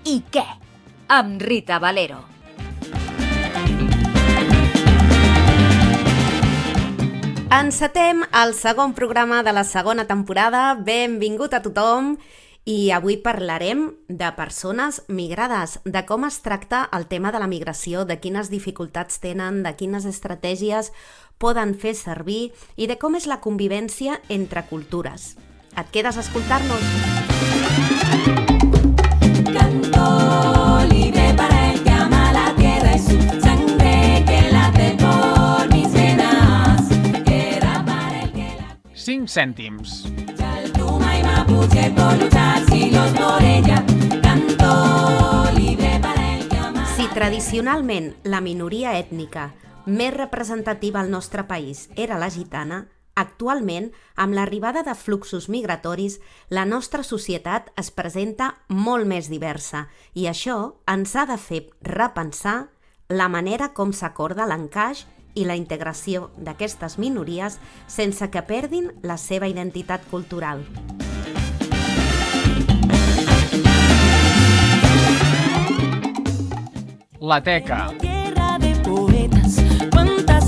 I què? Amb Rita Valero. Encetem el segon programa de la segona temporada. Benvingut a tothom. I avui parlarem de persones migrades, de com es tracta el tema de la migració, de quines dificultats tenen, de quines estratègies poden fer servir i de com és la convivència entre cultures. Et quedes a escoltar-nos? Canto libre para el que ama la tierra y su sangre que late por mis venas. Era para el que la... 5 cèntims. Chaltuma y Mapuche por luchar siglos por ella. Canto libre para el que ama... Si tradicionalment la minoria ètnica més representativa al nostre país era la gitana, actualment, amb l'arribada de fluxos migratoris, la nostra societat es presenta molt més diversa i això ens ha de fer repensar la manera com s'acorda l'encaix i la integració d'aquestes minories sense que perdin la seva identitat cultural. La Teca.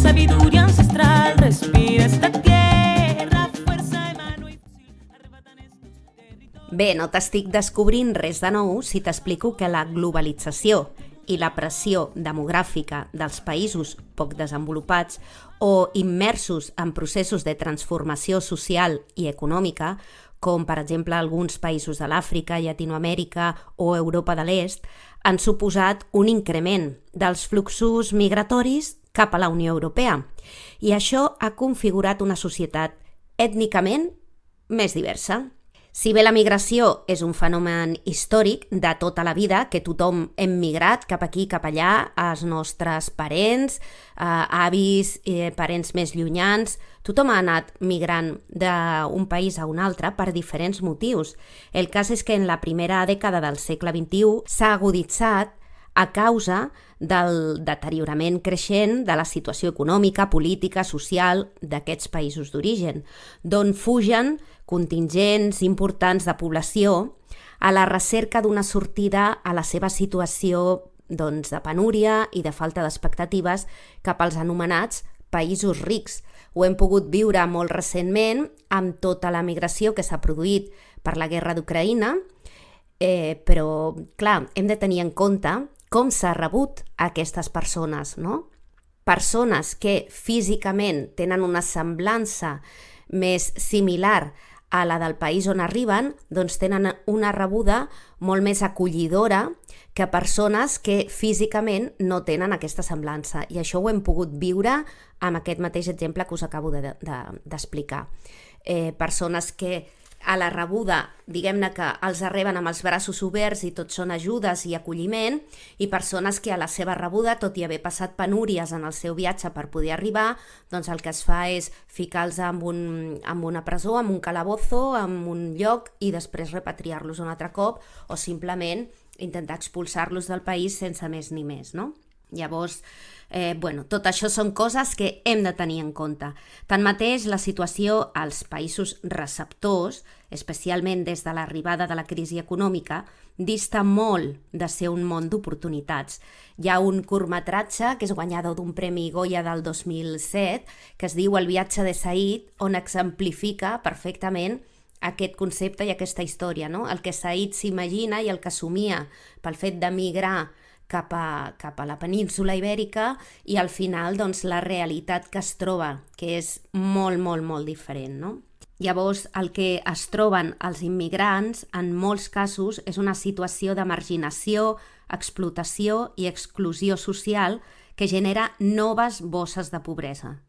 Sabiduría ancestral, respira esta tierra, fuerza de mano y fusil, arrebatan estos territorios. Bé, no t'estic descobrint res de nou si t'explico que la globalització i la pressió demogràfica dels països poc desenvolupats o immersos en processos de transformació social i econòmica, com per exemple alguns països de l'Àfrica, Llatinoamèrica o Europa de l'Est, han suposat un increment dels fluxos migratoris cap a la Unió Europea. I això ha configurat una societat ètnicament més diversa. Si bé la migració és un fenomen històric de tota la vida, que tothom hem migrat cap aquí, cap allà, els nostres parents, avis, parents més llunyans, tothom ha anat migrant d'un país a un altre per diferents motius. El cas és que en la primera dècada del segle XXI s'ha aguditzat a causa del deteriorament creixent de la situació econòmica, política, social d'aquests països d'origen, d'on fugen contingents importants de població a la recerca d'una sortida a la seva situació de penúria i de falta d'expectatives cap als anomenats països rics. Ho hem pogut viure molt recentment amb tota la migració que s'ha produït per la guerra d'Ucraïna, però, clar, hem de tenir en compte com s'ha rebut a aquestes persones, no? Persones que físicament tenen una semblança més similar a la del país on arriben, doncs tenen una rebuda molt més acollidora que persones que físicament no tenen aquesta semblança. I això ho hem pogut viure amb aquest mateix exemple que us acabo d'explicar. Persones que a la rebuda, diguem-ne que els reben amb els braços oberts i tot són ajudes i acolliment, i persones que a la seva rebuda, tot i haver passat penúries en el seu viatge per poder arribar, doncs el que es fa és ficar-los en una presó, en un calabozo, en un lloc i després repatriar-los un altre cop o simplement intentar expulsar-los del país sense més ni més, no? Llavors, tot això són coses que hem de tenir en compte. Tanmateix, la situació als països receptors, especialment des de l'arribada de la crisi econòmica, dista molt de ser un món d'oportunitats. Hi ha un curtmetratge que és guanyador d'un Premi Goya del 2007 que es diu El viatge de Said, on exemplifica perfectament aquest concepte i aquesta història, no? El que Said s'imagina i el que somia pel fet d'emigrar cap a la península ibèrica i al final doncs, la realitat que es troba, que és molt, molt, molt diferent, no? Llavors, el que es troben els immigrants, en molts casos, és una situació de marginació, explotació i exclusió social que genera noves bosses de pobresa.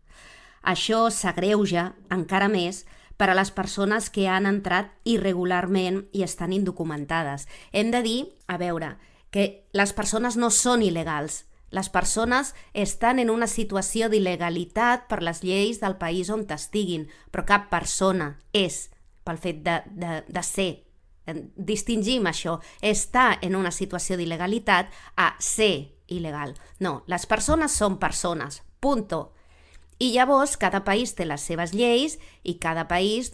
Això s'agreuja encara més per a les persones que han entrat irregularment i estan indocumentades. Hem de dir, que les persones no són il·legals. Les persones estan en una situació d'il·legalitat per les lleis del país on estiguin, però cap persona és, pel fet de ser. Distingim això, estar en una situació d'il·legalitat a ser il·legal. No, les persones són persones, punto. I llavors cada país té les seves lleis i cada país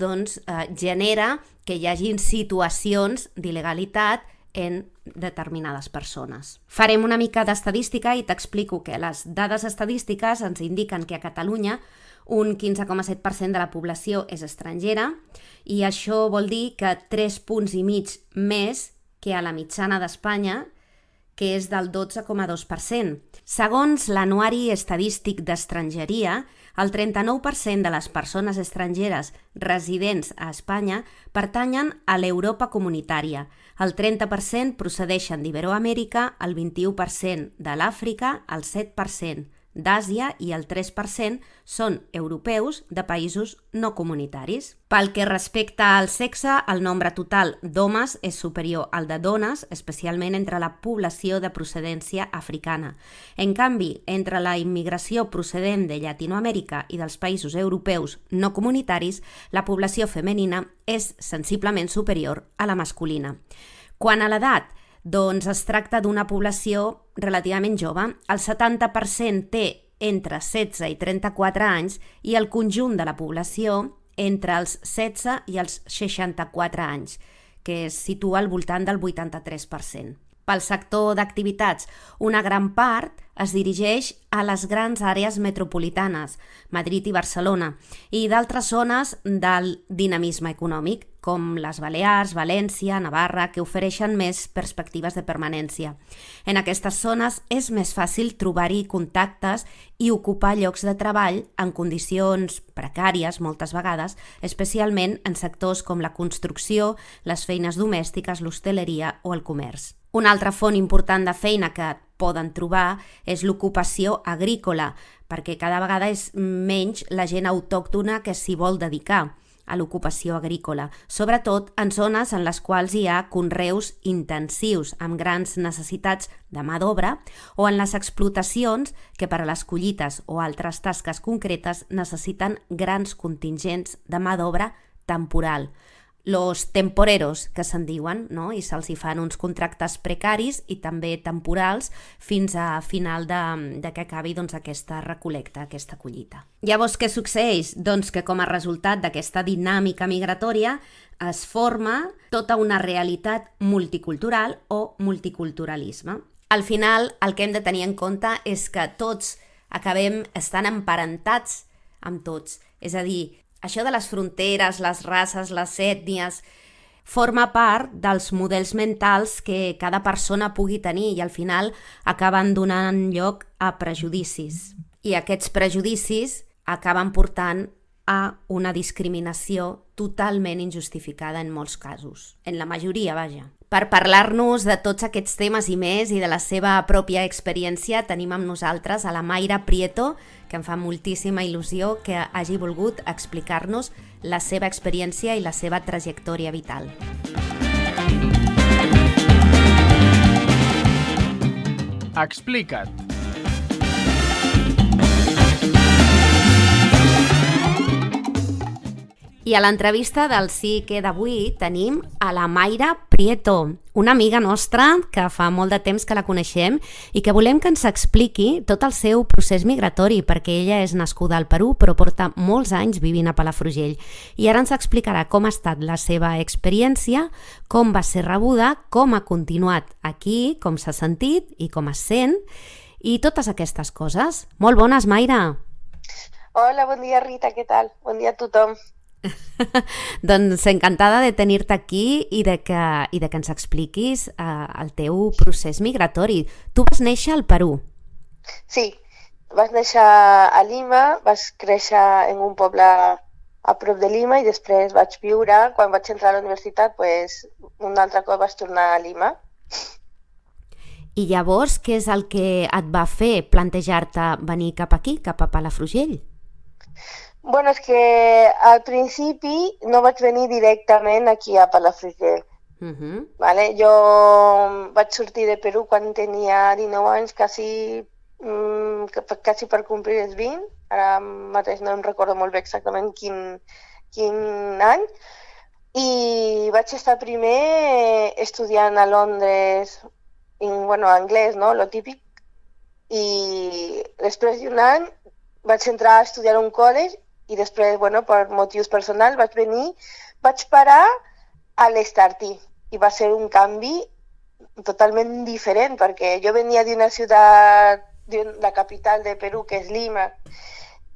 genera que hi hagin situacions d'il·legalitat en determinades persones. Farem una mica d'estadística i t'explico que les dades estadístiques ens indiquen que a Catalunya un 15,7% de la població és estrangera i això vol dir que 3,5 punts més que a la mitjana d'Espanya, que és del 12,2%. Segons l'Anuari Estadístic d'Estrangeria, el 39% de les persones estrangeres residents a Espanya pertanyen a l'Europa comunitària, el 30% procedeixen d'Iberoamèrica, el 21% de l'Àfrica, el 7% d'Àsia i el 3% són europeus de països no comunitaris. Pel que respecta al sexe, el nombre total d'homes és superior al de dones, especialment entre la població de procedència africana. En canvi, entre la immigració procedent de Llatinoamèrica i dels països europeus no comunitaris, la població femenina és sensiblement superior a la masculina. Quant a l'edat, doncs es tracta d'una població relativament jove. El 70% té entre 16 i 34 anys i el conjunt de la població entre els 16 i els 64 anys, que es situa al voltant del 83%. Pel sector d'activitats, una gran part es dirigeix a les grans àrees metropolitanes, Madrid i Barcelona, i d'altres zones del dinamisme econòmic, com les Balears, València, Navarra, que ofereixen més perspectives de permanència. En aquestes zones és més fàcil trobar-hi contactes i ocupar llocs de treball en condicions precàries moltes vegades, especialment en sectors com la construcció, les feines domèstiques, l'hostaleria o el comerç. Una altra font important de feina que poden trobar és l'ocupació agrícola, perquè cada vegada és menys la gent autòctona que s'hi vol dedicar a l'ocupació agrícola, sobretot en zones en les quals hi ha conreus intensius amb grans necessitats de mà d'obra o en les explotacions que per a les collites o altres tasques concretes necessiten grans contingents de mà d'obra temporal. Los temporeros, que se'n diuen, no? I se'ls hi fan uns contractes precaris i també temporals fins a final de que acabi aquesta recol·lecta, aquesta collita. Llavors, què succeeix? Doncs que com a resultat d'aquesta dinàmica migratòria es forma tota una realitat multicultural o multiculturalisme. Al final, el que hem de tenir en compte és que tots acabem estant emparentats amb tots, és a dir, això de les fronteres, les races, les ètnies, forma part dels models mentals que cada persona pugui tenir i al final acaben donant lloc a prejudicis. I aquests prejudicis acaben portant a una discriminació totalment injustificada en molts casos. En la majoria, vaja. Per parlar-nos de tots aquests temes i més i de la seva pròpia experiència tenim amb nosaltres a la Mayra Prieto, que em fa moltíssima il·lusió que hagi volgut explicar-nos la seva experiència i la seva trajectòria vital. Explica't. I a l'entrevista del Sí que d'avui tenim a la Mayra Prieto, una amiga nostra que fa molt de temps que la coneixem i que volem que ens expliqui tot el seu procés migratori, perquè ella és nascuda al Perú però porta molts anys vivint a Palafrugell. I ara ens explicarà com ha estat la seva experiència, com va ser rebuda, com ha continuat aquí, com s'ha sentit i com es sent, i totes aquestes coses. Molt bones, Mayra! Hola, bon dia, Rita, què tal? Bon dia a tothom. Doncs encantada de tenir-te aquí i de que ens expliquis el teu procés migratori. Tu vas néixer al Perú. Sí, vaig néixer a Lima, vaig créixer en un poble a prop de Lima i després vaig viure, quan vaig entrar a la universitat, un altre cop vaig tornar a Lima. I llavors, què és el que et va fer plantejar-te venir cap aquí, cap a Palafrugell? Bueno, és que al principi no vaig venir directament aquí a Palafrugell. Vale? Jo vaig sortir de Perú quan tenia 19 anys, quasi per complir els 20. Ara mateix no em recordo molt bé exactament quin any. I vaig estar primer estudiant a Londres, anglès, no? Lo típic. I després d'un any vaig entrar a estudiar a un college i després, per motius personals, vaig parar a l'Estartí i va ser un canvi totalment diferent, perquè jo venia d'una ciutat, la capital de Perú, que és Lima,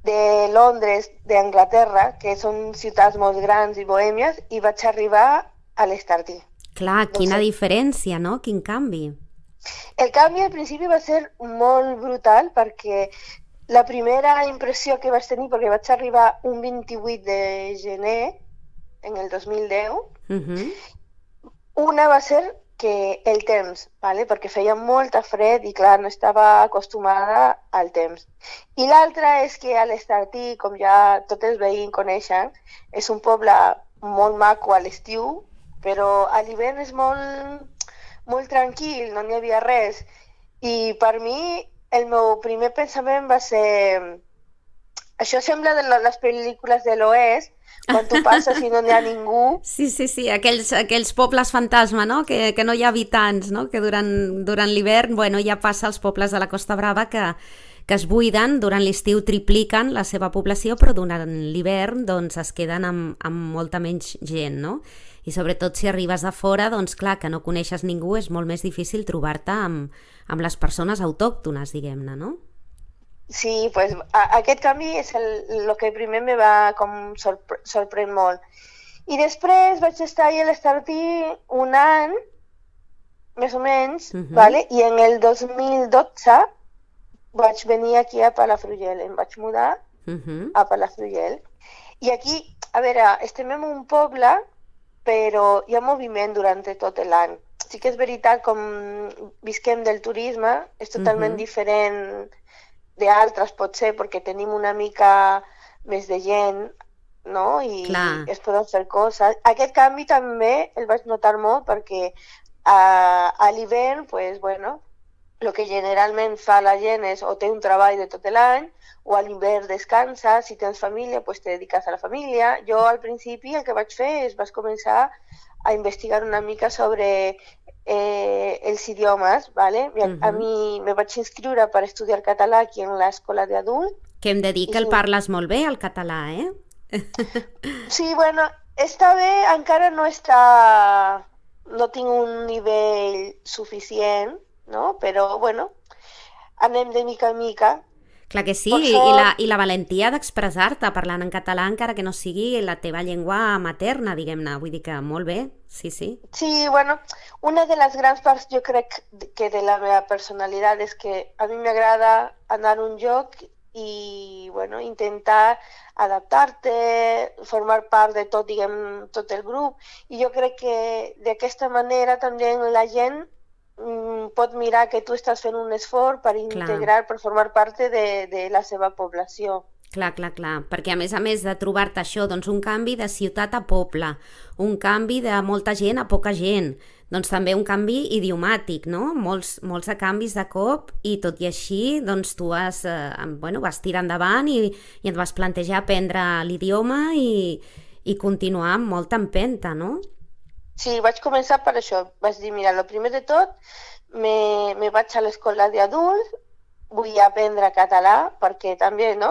de Londres, d'Anglaterra, que són ciutats molt grans i bohèmies, i vaig arribar a l'Estartí. Clar, quina diferència, no? Quin canvi. El canvi al principi va ser molt brutal perquè la primera impressió que vaig tenir, perquè vaig arribar un 28 de gener, en el 2010, una va ser que el temps, ¿vale? Perquè feia molta fred i clar, no estava acostumada al temps. I l'altra és que a l'Estartí, com ja tots els veïns coneixen, és un poble molt maco a l'estiu, però a l'hivern és molt tranquil, no n'hi havia res. I per mi el meu primer pensament va ser... Això sembla de les pel·lícules de l'Oest, quan tu passes i no n'hi ha ningú. Sí, aquells pobles fantasma, no? Que no hi ha habitants, no? Que durant l'hivern, ja passa als pobles de la Costa Brava que es buiden, durant l'estiu tripliquen la seva població, però durant l'hivern doncs es queden amb molta menys gent, no? I sobretot si arribes de fora, doncs clar, que no coneixes ningú, és molt més difícil trobar-te amb les persones autòctones, diguem-ne, no? Sí, pues aquest canvi és el que primer me va com sorprendre molt. I després vaig estar a l'Estartí un any, més o menys, ¿vale? I en el 2012 vaig venir aquí a Palafrugell, em vaig mudar a Palafrugell. I aquí, a veure, estem en un poble, però hi ha moviment durant tot l'any. Sí que és veritat, com visquem del turisme, és totalment diferent d'altres, potser, perquè tenim una mica més de gent, no? I es poden fer coses. Aquest canvi també el vaig notar molt perquè a l'hivern, pues, bueno, el que generalment fa la gent és o té un treball de tot l'any, o a l'hivern descansa, si tens família, pues te dediques a la família. Jo al principi el que vaig fer és vaig començar a investigar una mica sobre els idiomes, ¿vale? A mi me vaig inscriure per estudiar català aquí en l'escola d'adult. Que hem de dir que el parles molt bé, el català, eh? Sí, bueno, està bé, encara no tinc un nivell suficient, no? Però, bueno, anem de mica en mica. Clar que sí, i la valentia d'expressar-te parlant en català encara que no sigui la teva llengua materna, diguem-ne, vull dir que molt bé, sí. Sí, bueno, una de les grans parts jo crec que de la meva personalitat és que a mi m'agrada anar a un lloc i, bueno, intentar adaptar-te, formar part de tot, diguem, tot el grup, i jo crec que d'aquesta manera també la gent pot mirar que tu estàs fent un esforç per integrar, per formar part de la seva població. Clar, perquè a més de trobar-te això, doncs un canvi de ciutat a poble, un canvi de molta gent a poca gent, doncs també un canvi idiomàtic, no? Molts de canvis de cop i tot i així, doncs tu vas tirar endavant i et vas plantejar aprendre l'idioma i continuar amb molta empenta, no? Sí, vaig començar per això. Vaig dir, mira, el primer de tot, me vaig a l'escola d'adults, vull aprendre català, perquè també, no?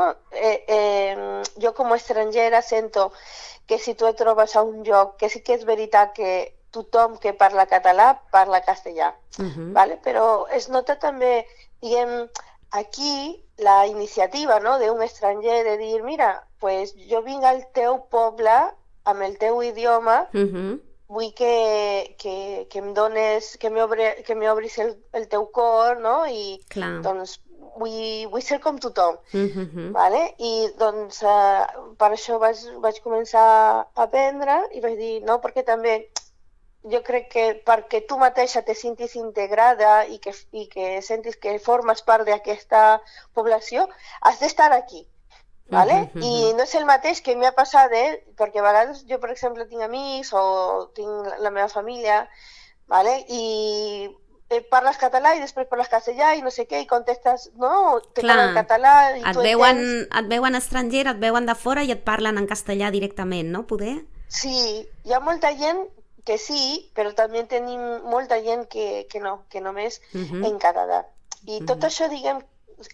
Jo com a estrangera sento que si tu et trobes a un lloc, que sí que és veritat que tothom que parla català parla castellà, ¿vale? Però es nota també, diguem, aquí la iniciativa, no?, d'un estranger de dir, mira, pues jo vinc al teu poble amb el teu idioma, vull que em dones, que m'obris el teu cor, no? I doncs vull ser com tothom, ¿vale? I doncs per això vaig començar a aprendre i vaig dir, no, perquè també jo crec que perquè tu mateixa te sentis integrada i que sentis que formes part d'aquesta població, has d'estar aquí. ¿Vale? I no és el mateix que m'ha passat, perquè a vegades jo, per exemple, tinc amics o tinc la meva família, ¿vale? I parles català i després parles castellà i no sé què, i contestes, no, te parlen català i tu entens... Et veuen estrangera, et veuen de fora i et parlen en castellà directament, no? Poder? Sí, hi ha molta gent que sí, però també tenim molta gent que no, que només en català. I tot això, diguem,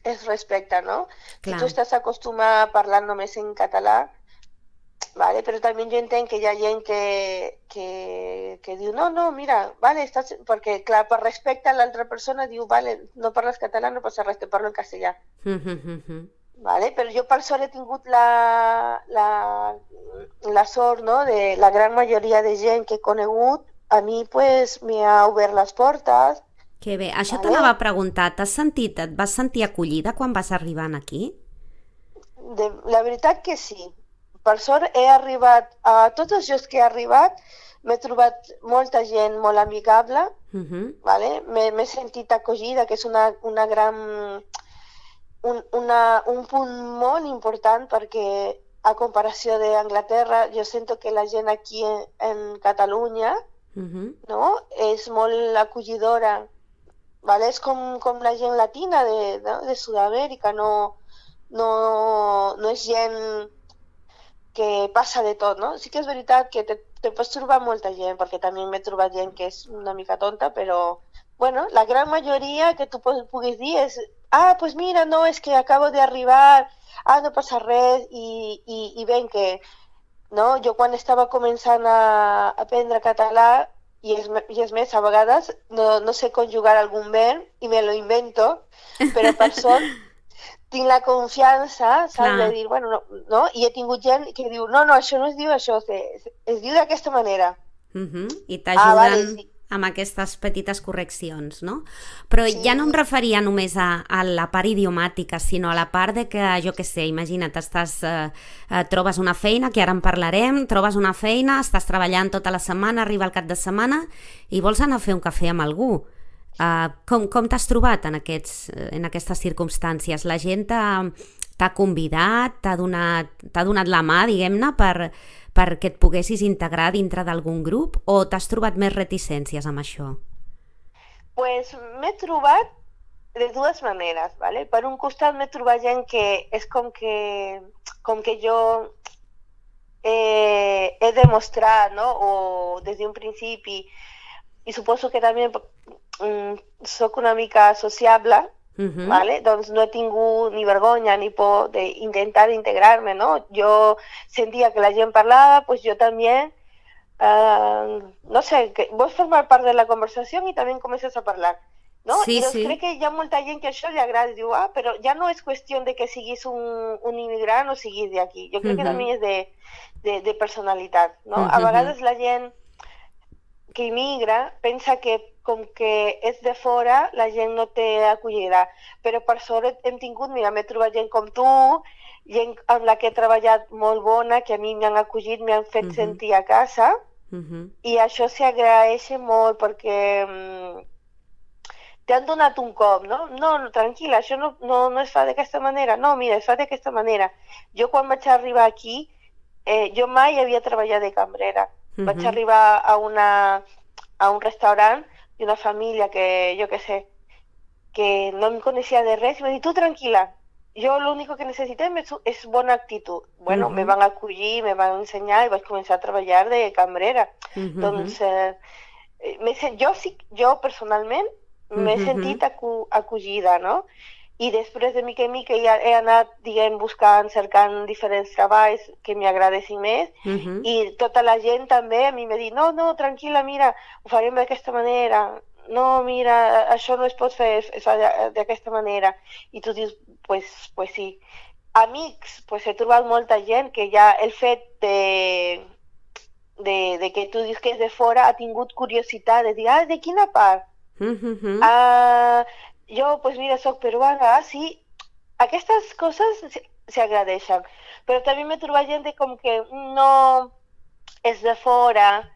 es respecta, no? Si tu estàs acostumat a parlar només en català, ¿vale? vale? Però també jo entenc que hi ha gent que diu, no, mira, vale, perquè, clar, per respecte a l'altra persona diu, vale, no parles català, no passa res, te parlo en castellà. Vale? Però jo per sort he tingut la sort, no?, de la gran majoria de gent que he conegut, a mi pues me ha obert les portes. Que bé, això t'anava a preguntar, et vas sentir acollida quan vas arribar aquí? La veritat que sí. Per sort he arribat, a tots els llocs que he arribat, m'he trobat molta gent molt amigable, vale? M'he sentit acollida, que és una gran... un punt molt important, perquè a comparació d'Anglaterra, jo sento que la gent aquí en Catalunya, no?, és molt acollidora, vale? És com la gent latina de Sud-amèrica, no és gent que passa de tot, no? Sí que és veritat que te pots trobar molta gent, perquè també m'he trobat gent que és una mica tonta, però, bueno, la gran majoria que tu puguis dir és pues mira, no, és que acabo d'arribar, no passa res, i ben que, no? Jo quan estava començant a aprendre català, i és més, a vegades no sé conjugar algun verb i me lo invento, però per sort tinc la confiança, saps, de dir, bueno, no, i he tingut gent que diu, no, això no es diu això, es diu d'aquesta manera. I t'ajuden amb aquestes petites correccions, no? Però ja no em referia només a la part idiomàtica, sinó a la part de que, jo què sé, imagina't, trobes una feina, que ara en parlarem, trobes una feina, estàs treballant tota la setmana, arriba el cap de setmana i vols anar a fer un cafè amb algú. Com t'has trobat en aquestes circumstàncies? La gent t'ha convidat, t'ha donat la mà, diguem-ne, perquè et poguessis integrar dintre d'algun grup, o t'has trobat més reticències amb això? Pues m'he trobat de dues maneres, ¿vale? Per un costat m'he trobat gent que és com que jo he demostrat, no?, o des d'un principi, i suposo que també soc una mica sociable, ¿vale? Doncs no he tingut ni vergonya ni por d'intentar integrar-me, no? Jo sentia que la gent parlava, pues jo també, no sé, que vols formar part de la conversació i també comences a parlar, no? Sí, I doncs sí. crec que hi ha molta gent que això li agrada, diu, però ja no és qüestió de que siguis un immigrant o siguis d'aquí, jo crec que també és de personalitat, no? A vegades la gent que immigra pensa que com que és de fora, la gent no té acollida. Però per sort hem tingut, mira, m'he trobat gent com tu, gent amb la que he treballat molt bona, que a mi m'han acollit, m'han fet sentir a casa, i això s'agraeix molt perquè t'han donat un cop, no? No, tranquil·la, això no es fa d'aquesta manera. No, mira, es fa d'aquesta manera. Jo quan vaig arribar aquí, jo mai havia treballat de cambrera. Vaig arribar a un restaurant i una família que, jo què sé, que no em coneixia de res, i va dir, tu tranquil·la, jo l'únic que necessitem és bona actitud. Bueno, me van acollir, me van ensenyar i vaig començar a treballar de cambrera. Doncs jo personalment m'he sentit acollida, no? I després de mica en mica he anat, diguem, cercant diferents treballs que m'agradessin més, i tota la gent també a mi m'ha dit, no, tranquil·la, mira, ho farem d'aquesta manera, no, mira, això no es pot fer, es fa d'aquesta manera. I tu dius, pues sí. Amics, pues he trobat molta gent que ja el fet de que tu dius que és de fora ha tingut curiositat de dir, de quina part? Jo, pues mira, soc peruana, sí, aquestes coses s'agradeixen, però també m'he trobat gent com que no és de fora.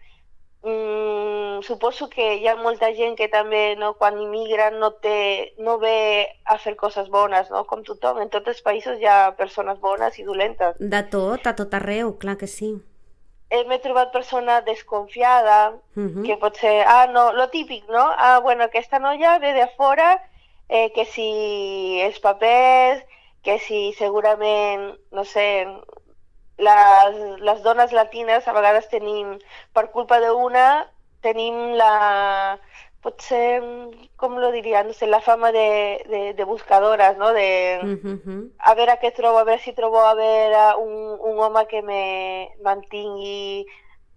Suposo que hi ha molta gent que també, no, quan immigra no ve a fer coses bones, no? Com tothom, en tots els països hi ha persones bones i dolentes. De tot, a tot arreu, clar que sí. M'he trobat persona desconfiada, que pot ser, no, lo típic, no? Bueno, aquesta noia ve de fora, que si els papers, que si segurament, no sé, les dones latines a vegades tenim, per culpa d'una, tenim potser, com lo diria, no sé, la fama de buscadores, no? A veure què trobo, a veure si trobo a veure un home que me mantingui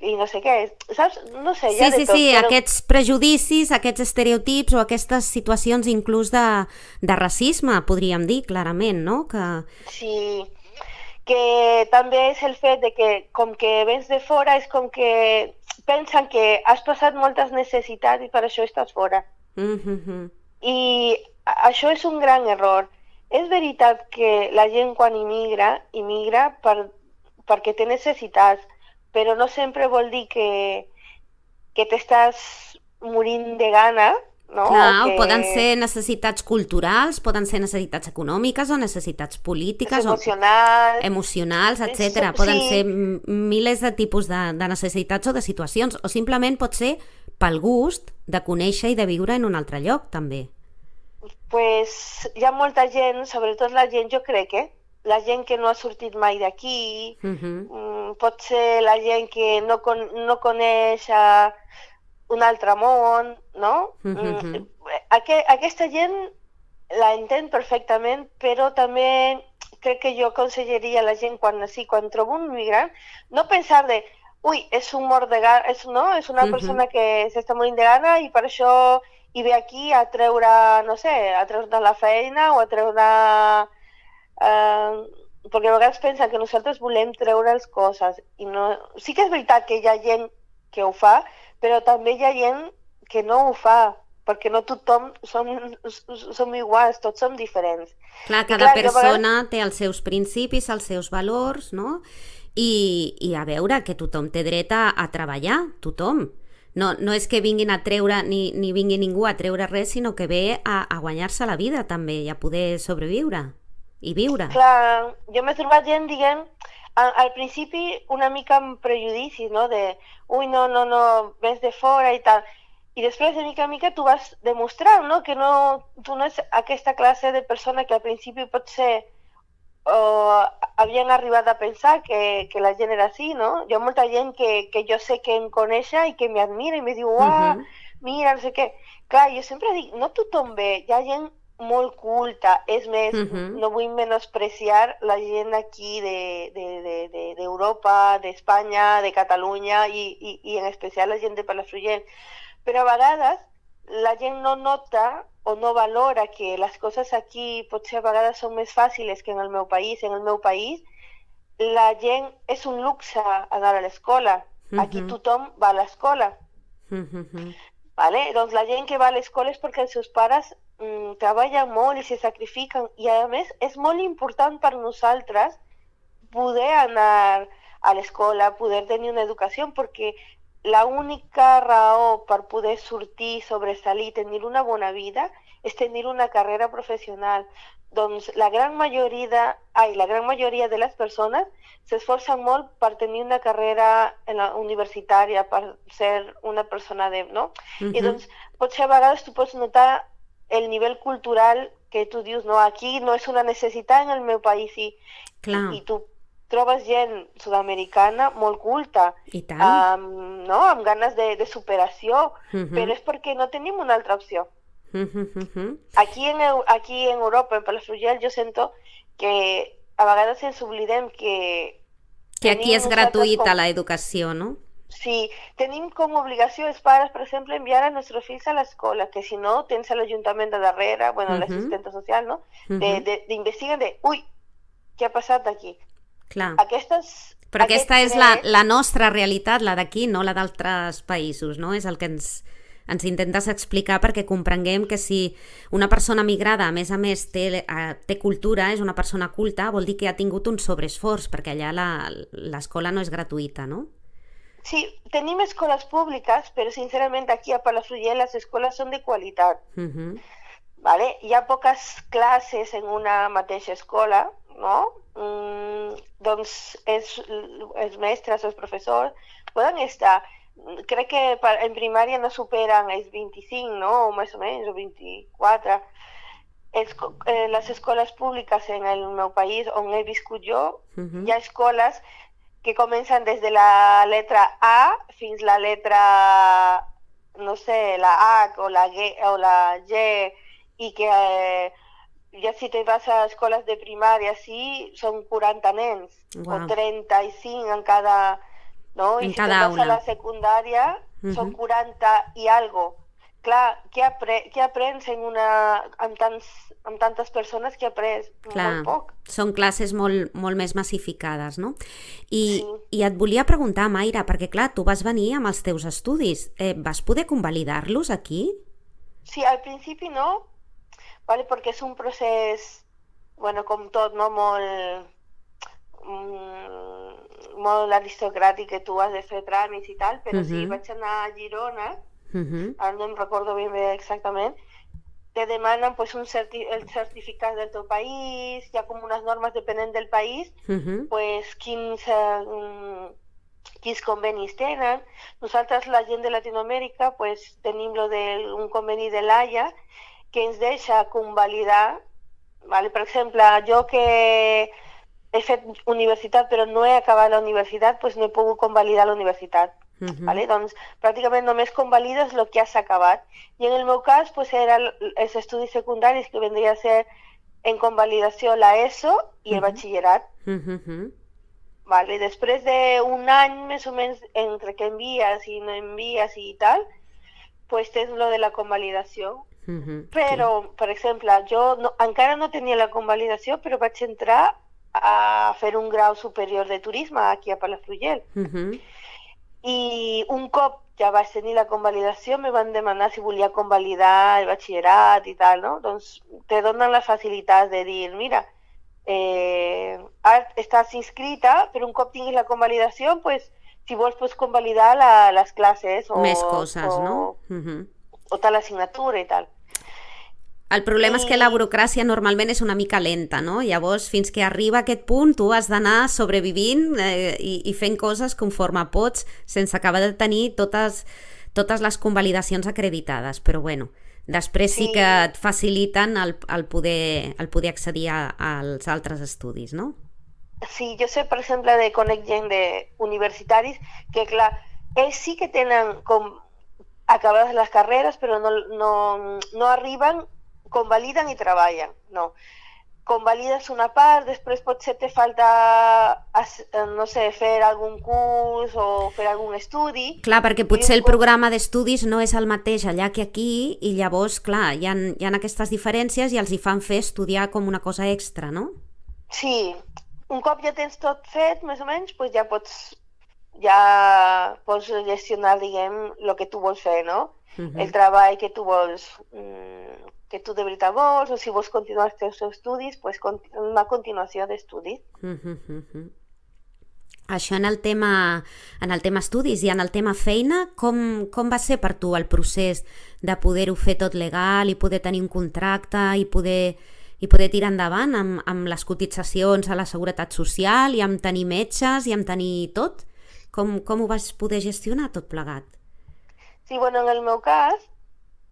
i no sé què, saps? No sé, hi ha de tot. Sí, aquests prejudicis, aquests estereotips o aquestes situacions inclús de racisme, podríem dir, clarament, no? Sí, que també és el fet de que com que vens de fora és com que pensen que has passat moltes necessitats i per això estàs fora. I això és un gran error. És veritat que la gent quan immigra perquè té necessitats, però no sempre vol dir que t'estàs morint de gana, no? Clar, poden ser necessitats culturals, poden ser necessitats econòmiques o necessitats polítiques emocionals, etc. Poden ser milers de tipus de necessitats o de situacions, o simplement pot ser pel gust de conèixer i de viure en un altre lloc, també. Pues hi ha molta gent, sobretot la gent, jo crec, la gent que no ha sortit mai d'aquí, pot ser la gent que no coneix un altre món, no? Aquesta gent la entén perfectament, però també crec que jo aconsellaria a la gent quan trobo un migrant, no pensar de, ui, és un mort de gana, és una persona que s'està morint de gana i per això hi ve aquí a treure, no sé, a treure la feina o a treure... perquè a vegades pensen que nosaltres volem treure les coses i no... Sí que és veritat que hi ha gent que ho fa, però també hi ha gent que no ho fa, perquè no tothom som iguals, tots som diferents. Clar, cada persona té els seus principis, els seus valors, no? I a veure, que tothom té dret a treballar, tothom. No és que vinguin a treure, ni vingui ningú a treure res, sinó que ve a guanyar-se la vida també i a poder sobreviure i viure. Clar, jo m'he trobat gent, diguem, al principi una mica amb prejudicis, no? De, ui, no, vens de fora i tal. I després, de mica en mica, tu vas demostrant, no? Que tu no ets aquesta classe de persona que al principi potser havien arribat a pensar que la gent era així, no? Hi ha molta gent que jo sé que em coneix i que m'admira i me diu, uah, mira, no sé què. Clar, jo sempre dic, no tothom ve, hi ha gent molt culta, és més, no vull menospreciar la gent aquí d'Europa, d'Espanya, de Catalunya i en especial la gent de Palafrugell, però a vegades la gent no nota o no valora que les coses aquí potser a vegades són més fàcils que en el meu país. En el meu país la gent és un luxe anar a l'escola, aquí tothom va a l'escola. Vale? Doncs la gent que va a l'escola és perquè els seus pares treballen molt i se sacrifiquen i a més és molt important per nosaltres poder anar a l'escola, poder tenir una educació, perquè l'única raó per poder sortir, sobresalir i tenir una bona vida és tenir una carrera professional. Doncs la gran majoria de les persones s'esforcen molt per tenir una carrera universitària, per ser una persona no? I doncs potser a vegades tu pots notar el nivell cultural que tu dius, no, aquí no és una necessitat en el meu país i tu trobes gent sud-americana molt culta, amb ganes de superació, però és perquè no tenim una altra opció. Aquí en Europa, en Palafrugell, jo sento que a vegades ens oblidem que aquí és gratuïta l'educació, no? Sí, tenim com obligació els pares, per exemple, enviar a nostres fills a l'escola, que si no tens l'Ajuntament de darrere, l'assistenta social, no? D'investiguen ui, què ha passat aquí? Clar. Però aquesta és la nostra realitat, la d'aquí, no la d'altres països, no? És el que ens intentes explicar perquè comprenguem que si una persona migrada, a més té cultura, és una persona culta, vol dir que ha tingut un sobreesforç, perquè allà l'escola no és gratuïta, no? Sí, tenim escoles públiques, però sincerament aquí a Palafrugell les escoles són de qualitat. Vale? Hi ha poques classes en una mateixa escola, no? Doncs els mestres, els professors, poden estar... Crec que en primària no superen els 25, no? O més o menys, o 24. Les escoles públiques en el meu país, on he viscut jo, hi ha escoles que comencen des de la letra A fins la letra no sé, la H o la Y, i que ja si te vas a escoles de primària, sí, són 40 nens, Uau. o 35 en cada... No? I En si cada te'n vas a aula. la secundària, són 40 i algo. Clar, què aprens amb tantes persones que après? Clar, Molt poc. són classes molt més massificades, no? I Sí. et volia preguntar, Mayra, perquè clar, tu vas venir amb els teus estudis. Vas poder convalidar-los aquí? Sí, al principi no, ¿vale? Perquè és un procés, bueno, com tot, no? Molt aristocràtic, que tu has de fer tràmits i tal, però sí, vaig anar a Girona, ara no em recordo ben bé exactament, te demanen pues, el certificat del teu país, hi ha com unes normes depenent del país, pues, quins convenis tenen. Nosaltres, la gent de Latinoamèrica, pues, tenim un conveni de l'Haia que ens deixa convalidar, ¿vale? Per exemple, jo que he fet universitat però no he acabat la universitat, pues no he pogut convalidar la universitat. ¿Vale? Doncs pràcticament només convalides el que has acabat. I en el meu cas pues, eren els estudis secundaris, que vendria a ser en convalidació la ESO i el batxillerat. Vale? Després d'un any més o menys entre que envies i no envies i tal, pues tens lo de la convalidació. Però, per exemple, jo encara no tenia la convalidació, però vaig entrar a fer un grau superior de turisme aquí a Palafrugell. I un cop ja vaig tenir la convalidació, me van demanar si volia convalidar el batxillerat i tal, no? Doncs te donen les facilitats de dir, mira, ara estàs inscrita, però un cop tinguis la convalidació, pues, si vols pots convalidar les classes o, més coses, no? O tal assignatura i tal. El problema és que la burocràcia normalment és una mica lenta, no? Llavors, fins que arriba a aquest punt, tu has d'anar sobrevivint i fent coses conforme pots, sense acabar de tenir totes les convalidacions acreditades. Però bueno, després sí que et faciliten el poder accedir als altres estudis, no? Sí, jo sé, per exemple, conec gent universitaris que, clar, ells sí que tenen com acabades les carreres, però no arriben, convaliden i treballen, no. Convalides una part, després potser te falta, no sé, fer algun curs o fer algun estudi. Clar, perquè potser el programa d'estudis no és el mateix allà que aquí i llavors, clar, hi ha aquestes diferències i els hi fan fer estudiar com una cosa extra, no? Sí, un cop ja tens tot fet, més o menys, doncs ja pots gestionar, diguem, el que tu vols fer, no? El treball que tu vols, que tu de veritat vols, o si vols continuar els teus estudis, doncs una continuació d'estudis. Això en el tema estudis i en el tema feina, com va ser per tu el procés de poder-ho fer tot legal i poder tenir un contracte i poder tirar endavant amb les cotitzacions a la Seguretat Social i amb tenir metges i amb tenir tot? Com ho vas poder gestionar tot plegat? Sí, bueno, en el meu cas,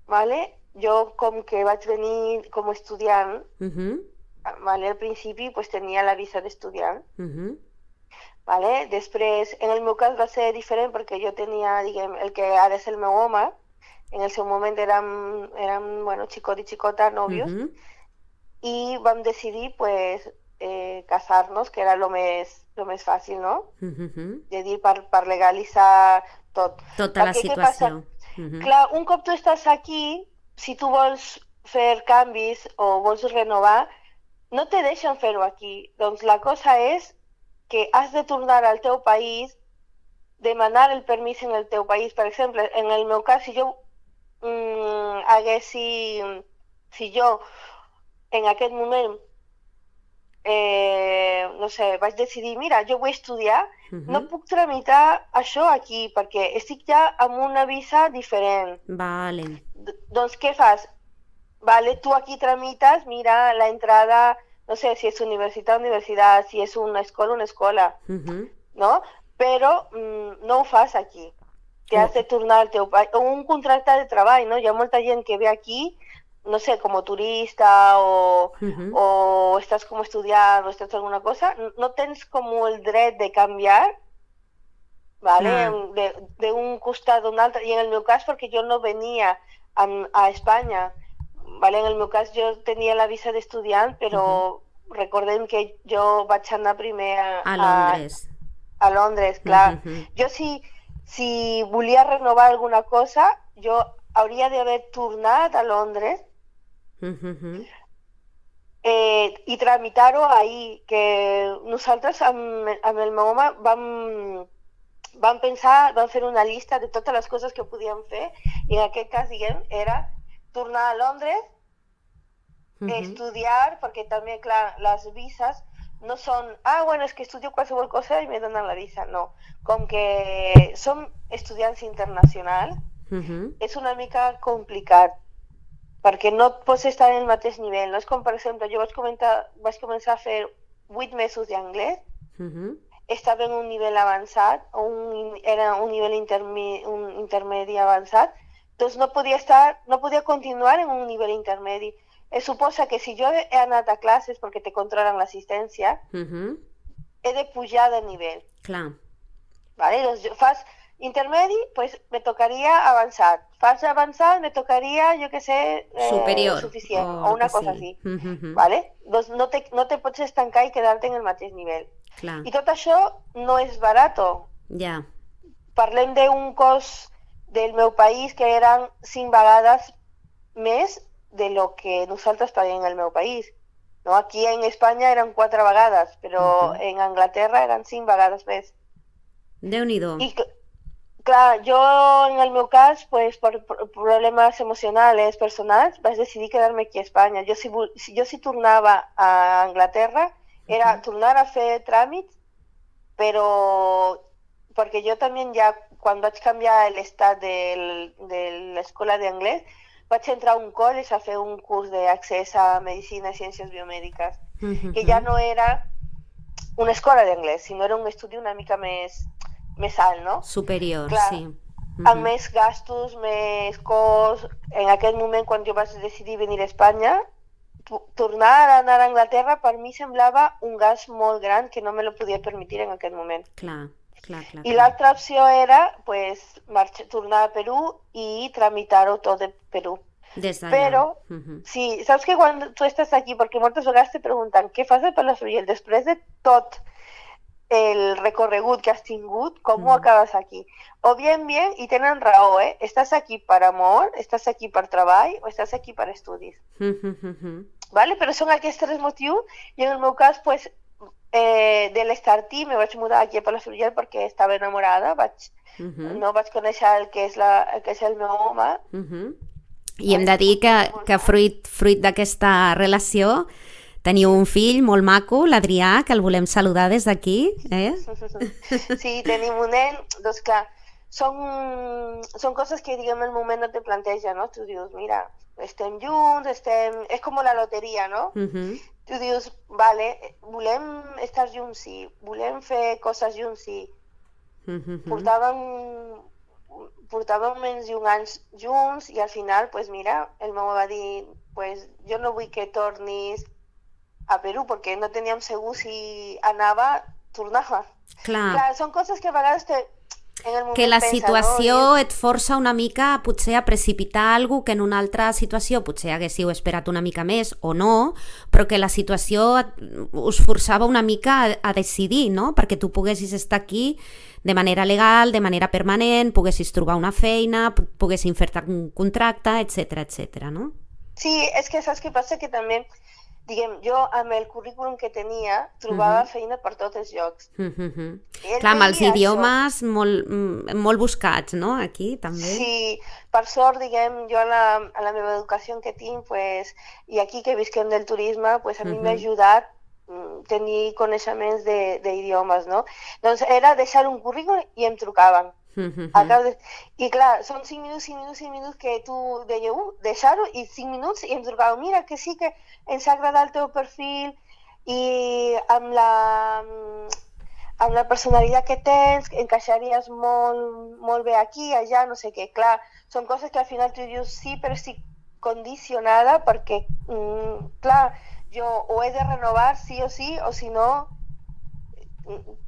vale, jo com que vaig venir com a estudiant, vale, al principi pues, tenia la visa d'estudiant. Vale? Després, en el meu cas va ser diferent perquè jo tenia, diguem, el que ara és el meu home, en el seu moment érem bueno, xicot i xicota, nòvios, i vam decidir pues, casar-nos, que era lo més fàcil, no? És dir, per legalitzar tot. Tota la situació. Clar, un cop tu estàs aquí, si tu vols fer canvis o vols renovar, no te deixen fer-ho aquí. Doncs la cosa és que has de tornar al teu país, demanar el permís en el teu país. Per exemple, en el meu cas, si jo en aquest moment no sé, vaig decidir, mira, jo vull estudiar, no puc tramitar això aquí perquè estic ja amb una visa diferent. Vale. Doncs què fas? Vale, tu aquí tramites, mira, la entrada, no sé, si és universitat, si és una escola, no? Però no ho fas aquí. Te has de tornar al teu país. O un contracte de treball, no? Hi ha molta gent que ve aquí, no sé, como turista o estás como estudiant o estás alguna cosa, no tens com el dret de canviar, ¿vale? De un costat a un altre. I en el meu cas, perquè jo no venia a Espanya, ¿vale? En el meu cas jo tenia la visa d'estudiant, però recordem que jo vaig anar primer a Londres. A Londres, clar. Jo si volia renovar alguna cosa, jo hauria d'haver tornat a Londres i tramitar-ho ahir, que nosaltres amb el meu home vam pensar, vam fer una llista de totes les coses que podíem fer, i en aquest cas, diguem, era tornar a Londres, estudiar, perquè també, clar, les vises no són, bueno, és que estudio qualsevol cosa i me donen la visa, no. Com que som estudiants internacionals, és una mica complicat, perquè no pots estar en el mateix nivell. No és com, per exemple, jo vaig començar a fer 8 mesos d'anglès, estava en un nivell avançat, era un nivell intermedi avançat, doncs no podia continuar en un nivell intermedi. Es suposa que si jo he anat a classes perquè te controlen l'assistència, he de pujar de nivell. Clar. Vale? Doncs fas intermedi, pues me tocaria avançat. Fas avançat, me tocaria, jo què sé, superior, suficient, o una cosa així. Vale? Doncs no te pots estancar i quedar-te en el mateix nivell. Clar. I tot això no és barato. Ja. Parlem d'un cost del meu país que eren 5 vegades més de lo que nosaltres paguem al meu país. No? Aquí en Espanya eren 4 vegades, però en Anglaterra eren 5 vegades més. Déu-n'hi-do. I clar, jo en el meu cas, pues, per problemes emocionals, personals, vaig decidir quedar-me aquí a Espanya. Jo si tornava a Anglaterra era tornar a fer tràmits, però perquè jo també ja, quan vaig canviar l'estat de l'escola d'anglès, vaig entrar a un col·legi a fer un curs d'accés a medicina i ciències biomèdiques, que ja no era una escola d'anglès, sinó era un estudi una mica més alt, no? Superior, clar, sí. Amb més gastos, més cost. En aquell moment, quan jo vaig decidir venir a Espanya, tornar a anar a Anglaterra per mi semblava un gast molt gran que no me lo podia permetre en aquell moment. Clar. I l'altra opció era pues, tornar a Perú i tramitar-ho tot de Perú. Des d'allà. Però, sí, saps que quan tu estàs aquí, perquè moltes vegades te pregunten què fas a Palafrugell després de tot el recorregut que has tingut, com ho acabes aquí? O bien, i tenen raó, estàs aquí per amor, estàs aquí per treball o estàs aquí per estudis. Vale? Però són aquests 3 motius i en el meu cas, pues, de l'Estartí me vaig mudar aquí a Palafrugell perquè estava enamorada, no vaig conèixer el que és el meu home. I hem de dir que fruit d'aquesta relació teniu un fill molt maco, l'Adrià, que el volem saludar des d'aquí. Sí, tenim un nen, doncs clar, són coses que diguem el moment no te planteja, no? Tu dius, mira, estem junts, és com la loteria, no? Tu dius, vale, volem estar junts, sí, volem fer coses junts, sí. Portàvem menys d'un any junts i al final, pues mira, el meu va dir, pues jo no vull que tornis a Perú perquè no teníem segur si anava, tornava. Clar, són coses que a vegades que la situació et força una mica potser a precipitar alguna cosa que en una altra situació potser haguéssiu esperat una mica més o no, però que la situació us forçava una mica a decidir, no? Perquè tu poguessis estar aquí de manera legal, de manera permanent, poguessis trobar una feina, poguessin fer-te un contracte, etc., no? Sí, és que saps què passa? Que també diguem, jo amb el currículum que tenia trobava feina per tots els llocs. Clar, amb els idiomes molt buscats, no? Aquí també. Sí, per sort, diguem, jo a la meva educació que tinc, pues, i aquí que visquem del turisme, pues, a mi m'ha ajudat tenir coneixements d'idiomes, no? Doncs era deixar un currículum i em trucaven. I clar, són 5 minuts que tu deieu, deixar-ho i 5 minuts i em trucava, mira que sí que ens agrada el teu perfil i amb la personalitat que tens encaixaries molt bé aquí, allà, no sé què. Clar, són coses que al final tu dius sí, però estic condicionada perquè, clar, jo ho he de renovar sí o si no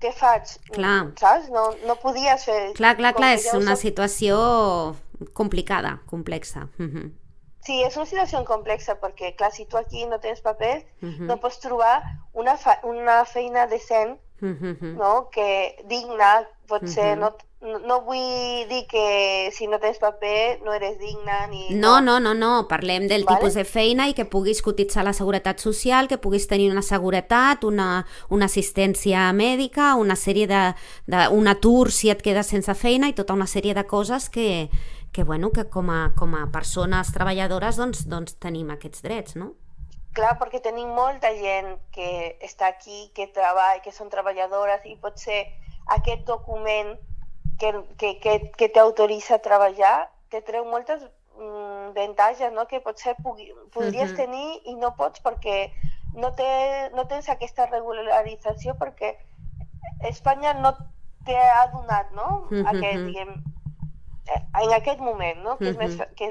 què faig? Clar. Saps? No podies fer... Clar, és una situació complicada, complexa. Sí, és una situació complexa perquè, clar, si tu aquí no tens papers, no pots trobar una feina decent, no? Que digna, potser no vull dir que si no tens paper no eres digna ni... No, parlem del tipus de feina i que puguis cotitzar la seguretat social, que puguis tenir una seguretat, una assistència mèdica, una sèrie un atur si et quedes sense feina i tota una sèrie de coses que com a persones treballadores doncs tenim aquests drets, no? Clar, perquè tenim molta gent que està aquí, que treballa, que són treballadores i potser aquest document que t'autoritza a treballar te treu moltes avantatges, no? Que potser podries tenir i no pots perquè no tens aquesta regularització perquè Espanya no t'ha donat, no? Aquest, diguem, en aquest moment, no? Que és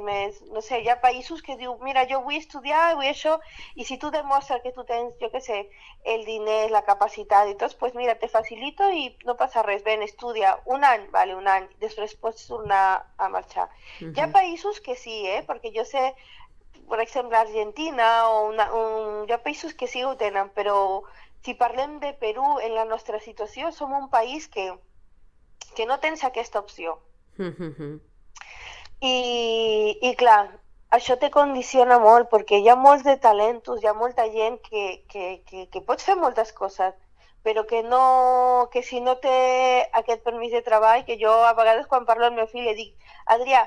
més, no sé, hi ha països que diu, mira, jo vull estudiar, vull això, i si tu demostres que tu tens, jo què sé, el diner, la capacitat i tot, pues mira, te facilito i no passa res, ven, estudia un any, després pots tornar a marxar. Hi ha països que sí, perquè jo sé, per exemple, Argentina, hi ha països que sí ho tenen, però si parlem de Perú, en la nostra situació, som un país que no tens aquesta opció. I clar, això te condiciona molt perquè hi ha molts de talentos, hi ha molta gent que pot fer moltes coses, però que si no té aquest permís de treball, que jo a vegades quan parlo amb el meu fill li dic, Adrià,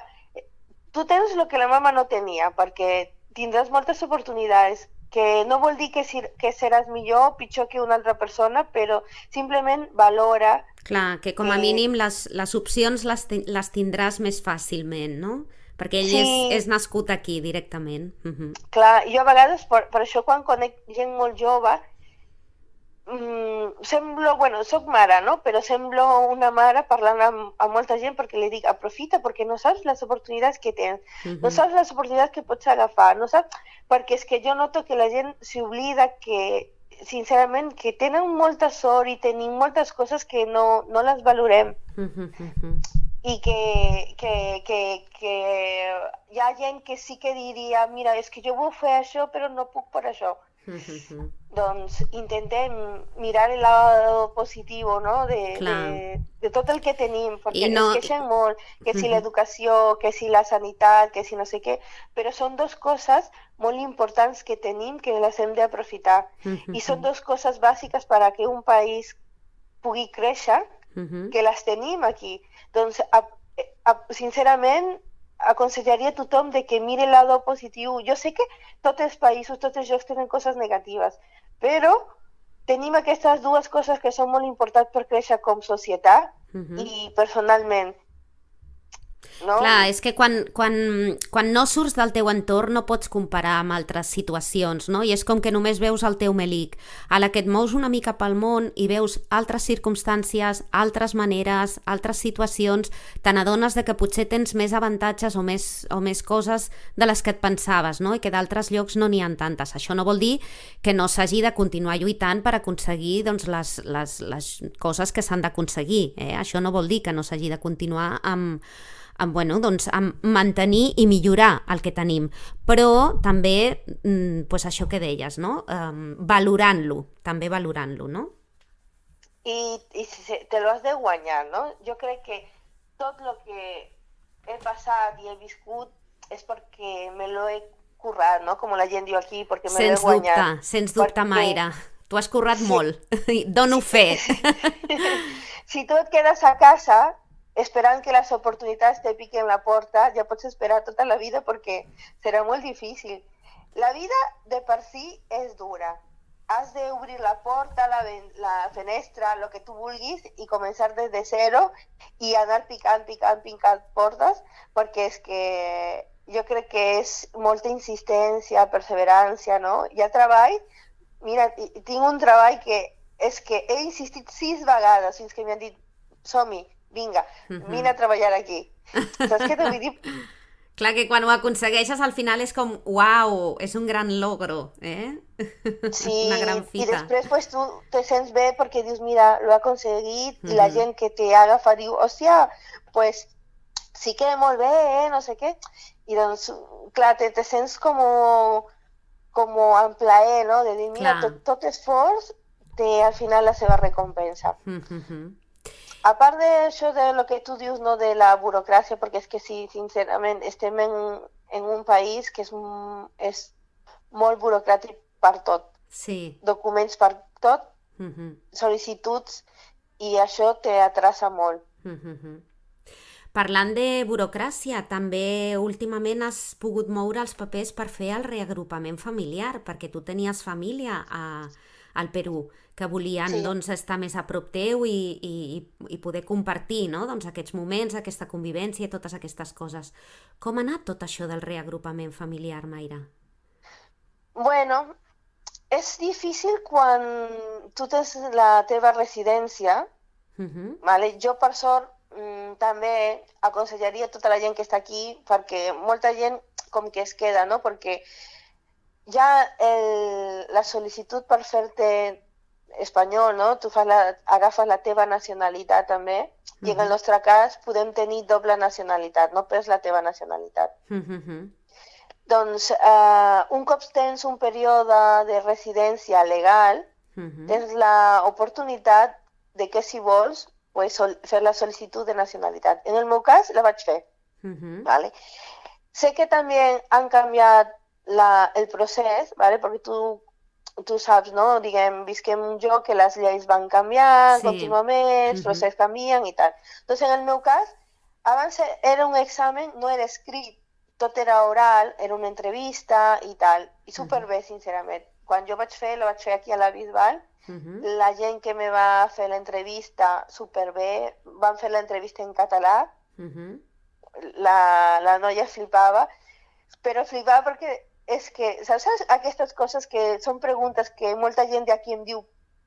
tu tens el que la mama no tenia, perquè tindràs moltes oportunitats, que no vol dir que seràs millor o pitjor que una altra persona, però simplement valora. Clar, que com a mínim les opcions les tindràs més fàcilment, no? Perquè ell és nascut aquí directament. Clar, jo a vegades, per això quan conec gent molt jove, soc mare, no? Però semblo una mare parlant amb molta gent perquè li dic, aprofita, perquè no saps les oportunitats que tens, no saps les oportunitats que pots agafar, no saps? Perquè és que jo noto que la gent s'oblida que, sincerament, que tenen molta sort i tenim moltes coses que no les valorem. I que hi ha gent que sí que diria, mira, és que jo vull fer això però no puc per això. Doncs intentem mirar el lado positivo, no? de tot el que tenim, perquè es queixen molt, que si l'educació, que si la sanitat, que si no sé què, però són dues coses molt importants que tenim que les hem d'aprofitar. I són dues coses bàsiques per a que un país pugui créixer, que les tenim aquí. Doncs, sincerament, aconsellaria a tothom de que mire el lado positiu. Jo sé que tots els països, tots els llocs tenen coses negatives, però tenim aquestes dues coses que són molt importants per créixer com societat i personalment. No? Clar, és que quan no surts del teu entorn no pots comparar amb altres situacions, no? I és com que només veus el teu melic. A la que et mous una mica pel món i veus altres circumstàncies, altres maneres, altres situacions, te n'adones de que potser tens més avantatges o més coses de les que et pensaves, no? I que d'altres llocs no n'hi ha tantes. Això no vol dir que no s'hagi de continuar lluitant per aconseguir doncs, les coses que s'han d'aconseguir. Això no vol dir que no s'hagi de continuar amb mantenir i millorar el que tenim, però també això que deies, no? Valorant-lo, no? I te lo has de guanyar, no? Jo crec que tot el que he passat i he viscut és perquè me lo he currat, no? Com la gent diu aquí, perquè me lo he guanyat. Sens dubte, Mayra. Tu has currat molt. Dono fe. Si tu et quedes a casa esperant que les oportunitats te piquen la porta, ja pots esperar tota la vida perquè serà molt difícil. La vida de per si és dura. Has d'obrir la porta, la finestra, el que tu vulguis i començar des de zero i anar picant portes, perquè és que jo crec que és molta insistència, perseverància, no? Hi ha treball, mira, tinc un treball que és que he insistit 6 vegades fins que m'han dit som-hi, vinga, vine a treballar aquí. Saps què t'ho vull dir? Clar que quan ho aconsegueixes al final és com, uau, és un gran logro, eh? Sí, Una gran y fita. después pues tú te sientes bien porque dices, mira, lo ha conseguit, y la gent que te agafa diu, hòstia, pues sí que molt bé, no sé què. I doncs, clar, te sents com en plaer, no? De dir, mira, tot esforç té al final la seva recompensa. A part d'això de lo que tu dius, no, de la burocràcia, perquè és que sí, sincerament, estem en un país que és molt burocràtic per tot. Sí. Documents per tot, sol·licituds, i això t'atrasa molt. Parlant de burocràcia, també últimament has pogut moure els papers per fer el reagrupament familiar, perquè tu tenies família al Perú, que volien doncs, estar més a prop teu i poder compartir, no? Doncs, aquests moments, aquesta convivència i totes aquestes coses. Com ha anat tot això del reagrupament familiar, Mayra? Bueno, és difícil quan tu tens la teva residència, vale? Jo per sort també aconsellaria a tota la gent que està aquí, perquè molta gent com que es queda, no? Perquè ja la sol·licitud per fer-te espanyol, no? Tu agafes la teva nacionalitat també, i en el nostre cas podem tenir doble nacionalitat, no perds la teva nacionalitat. Doncs un cop tens un període de residència legal, tens l'oportunitat de que si vols pues, fer la sol·licitud de nacionalitat. En el meu cas la vaig fer. ¿Vale? Sé que també han canviat el procés, ¿vale? Perquè tu saps, no? Diguem, visquem un lloc que les lleis van canviant contínuament, els processos canvien i tal. Doncs en el meu cas, abans era un examen, no era escrit, tot era oral, era una entrevista i tal, i superbé, sincerament. Quan jo la vaig fer aquí a la Bisbal, la gent que me va fer l'entrevista superbé, van fer l'entrevista en català, la noia flipava, però flipava perquè és que, saps aquestes coses que són preguntes que molta gent d'aquí em diu,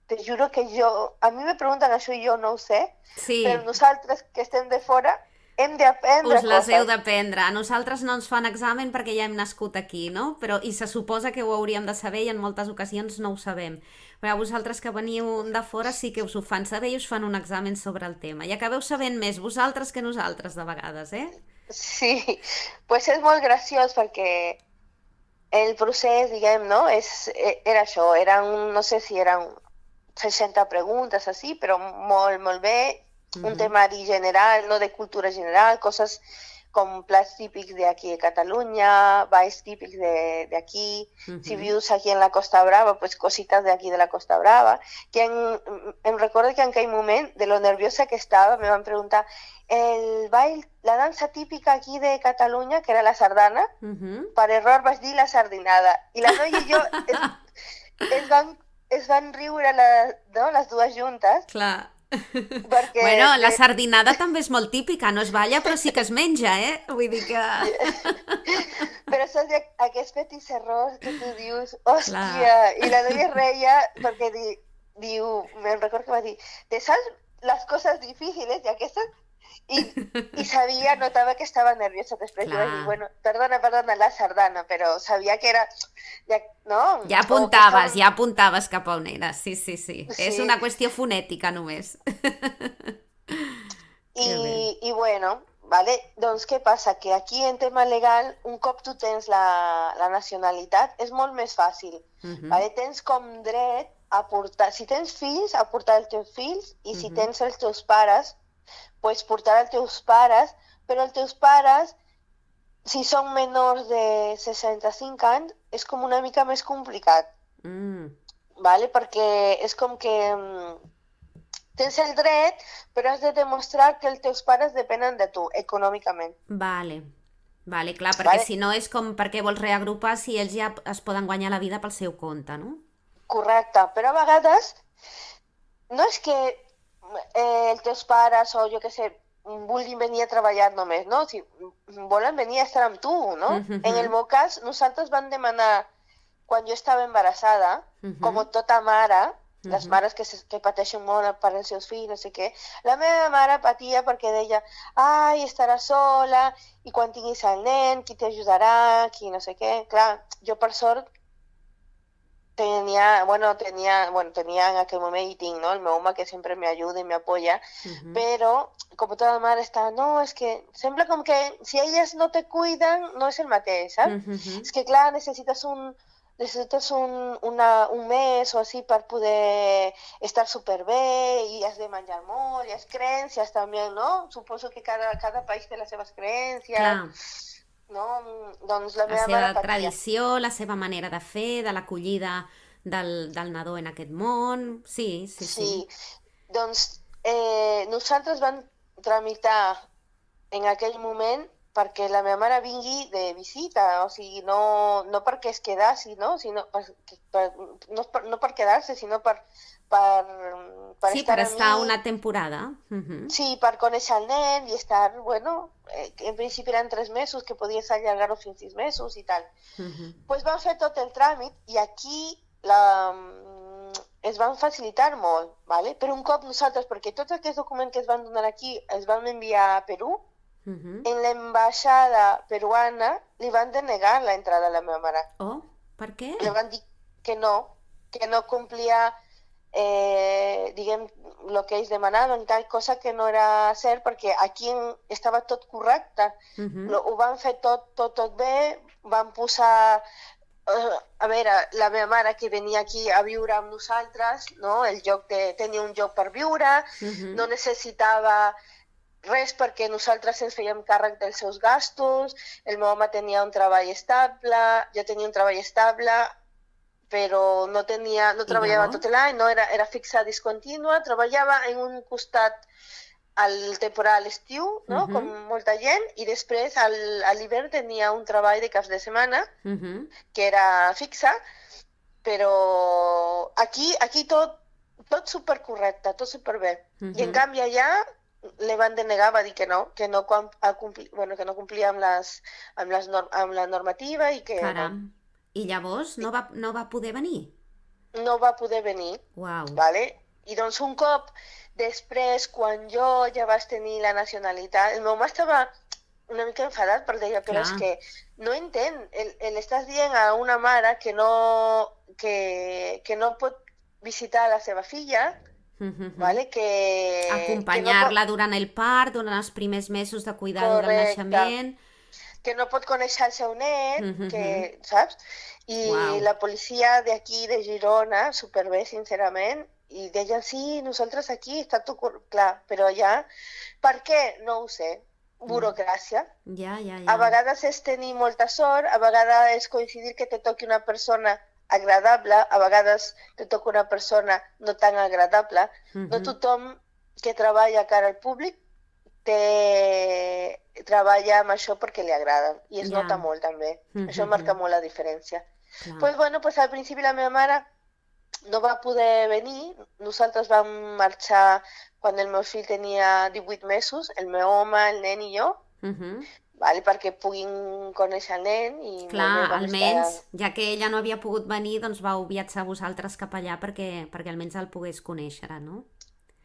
te juro que a mi me pregunten això i jo no ho sé, però nosaltres que estem de fora hem d'aprendre coses. Us les heu d'aprendre. A nosaltres no ens fan examen perquè ja hem nascut aquí, no? I se suposa que ho hauríem de saber i en moltes ocasions no ho sabem. Però vosaltres que veniu de fora sí que us ho fan saber i us fan un examen sobre el tema. I acabeu sabent més vosaltres que nosaltres de vegades, eh? Sí, pues és molt graciós perquè el procés, diguem, no? Era això, no sé si eren 60 preguntes, així, però molt, molt bé. Un temari general, no, de cultura general, cosas com plats típics d'aquí de Catalunya, balls típics d'aquí, si vius aquí en la Costa Brava, pues cositas de aquí de la Costa Brava. Em recordo que en aquell moment, de lo nerviosa que estava, me van preguntar el ball, la dansa típica aquí de Catalunya, que era la sardana, per error vaig dir la sardinada. I la noia i jo es van riure les dues juntes. Clar. Perquè, bueno, la sardinada també és molt típica, no es balla però sí que es menja, eh? Vull dir que... Però saps aquests petits errors que tu dius, hòstia, i la noia reia perquè diu, me'n recordo que va dir, te saps les coses difíciles i aquestes? I sabia, notava que estava nerviosa després. Vaig dir, bueno, perdona, la sardana, però sabia que era... No? Ja apuntaves cap a on era, sí. És una qüestió fonètica només. I bueno, vale? Doncs què passa? Que aquí en tema legal, un cop tu tens la nacionalitat, és molt més fàcil. Vale? Tens com dret a portar, si tens fills, a portar els teus fills, i si tens els teus pares, pues portar els teus pares, però els teus pares, si són menors de 65 anys, és com una mica més complicat. Vale? Perquè és com que tens el dret, però has de demostrar que els teus pares depenen de tu, econòmicament. Vale, clar, perquè si no és com perquè vols reagrupar si ells ja es poden guanyar la vida pel seu compte, no? Correcte, però a vegades no és que els teus pares o jo què sé, vulguin venir a treballar només, no? Si volen venir a estar amb tu, no? En el meu cas, nosaltres vam demanar, quan jo estava embarassada, com tota mare, les mares que pateixen molt per als seus fills, no sé què. La meva mare patia perquè deia, ai, estarà sola, i quan tinguis el nen, qui t'ajudarà, qui no sé què. Clar, jo per sort tenia en aquell moment, i tinc, ¿no? El meu home que sempre me ayuda y me apoya, pero como toda madre está, no, es que sembla com que si ellas no te cuidan, no és el mateix, saps? És que clar, necessites un mes o així per poder estar superbé i has de menjar molt, i les creences també, no? Suposo que cada país té les seves creences. Clar. No? Doncs la seva mare patia. tradició, la seva manera de fer, de l'acollida del nadó en aquest món. Sí. Doncs nosaltres vam tramitar en aquell moment perquè la meva mare vingui de visita, o sigui, no perquè es quedassi, no? No per quedar-se, sinó per sí, estar per estar una temporada. Sí, per conèixer el nen i estar, bueno, en principi eren 3 mesos, que podies allargar-ho fins 6 mesos i tal. Pues van fer tot el tràmit i aquí es van facilitar molt, ¿vale? Però un cop nosaltres, perquè tots aquests documents que es van donar aquí els vam enviar a Perú, en l'ambaixada peruana li van denegar la entrada a la meva mare. Oh, per què? Li van dir que no complia diguem, el que ells demanaven, tal cosa que no era cert, perquè aquí estava tot correcte. Ho van fer tot bé, van posar... a veure, la meva mare que venia aquí a viure amb nosaltres, no? Tenia un lloc per viure, no necessitava res perquè nosaltres ens fèiem càrrec dels seus gastos, el meu home tenia un treball estable, jo tenia un treball estable, però no treballava tot l'any, no era fixa discontínua, treballava en un costat al temporal estiu, no? Com molta gent, i després a l'hivern tenia un treball de caps de setmana, que era fixa, però aquí tot supercorrecte, tot superbé. I en canvi allà le van denegar, va dir que no complia amb la normativa i que... Caram. I llavors no va poder venir? No va poder venir. Uau. Vale? I doncs un cop després, quan jo ja vaig tenir la nacionalitat, el meu home estava una mica enfadat perquè deia, però és que no entén, l'estàs dient a una mare que no pot visitar la seva filla, vale? Acompanyar-la durant el part, durant els primers mesos de cuidar del naixement... que no pot conèixer el seu net, saps? I la policia d'aquí, de Girona, superbé, sincerament, i deien, sí, nosaltres aquí està tot clar, però allà, per què? No ho sé, burocràcia. Ja. A vegades és tenir molta sort, a vegades és coincidir que te toqui una persona agradable, a vegades te toca una persona no tan agradable. No tothom que treballa cara al públic treballa amb això perquè li agrada, i es nota molt també. Això marca molt la diferència. Pues al principi la meva mare no va poder venir, nosaltres vam marxar quan el meu fill tenia 18 mesos, el meu home, el nen i jo, perquè puguin conèixer el nen. Clar, almenys, ja que ella no havia pogut venir, doncs vau viatjar vosaltres cap allà perquè almenys el pogués conèixer, no?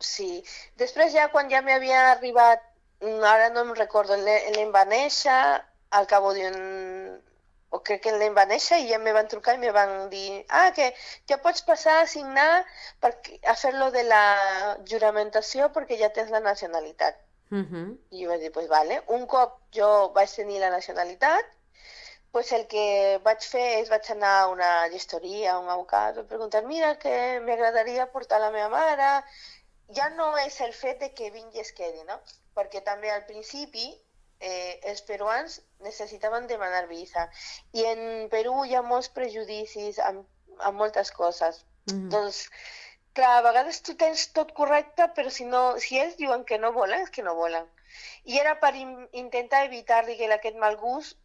Sí. Després ja, quan ja m'havia arribat, ara no em recordo, el nen va néixer, al cabo o crec que el nen va néixer, i ja me van trucar i me van dir que ja pots passar a signar a fer-lo de la juramentació perquè ja tens la nacionalitat. I jo vaig dir, pues vale. Un cop jo vaig tenir la nacionalitat, pues el que vaig fer és vaig anar a una gestoria, a un abogat, vaig preguntar, mira, que m'agradaria portar la meva mare. Ja no és el fet de que vingui i es quedi, no? Perquè també al principi els peruans necessitaven demanar visa. I en Perú hi ha molts prejudicis amb moltes coses. Doncs, clar, a vegades tu tens tot correcte, però si ells diuen que no volen, és que no volen. I era per intentar evitar aquest mal gust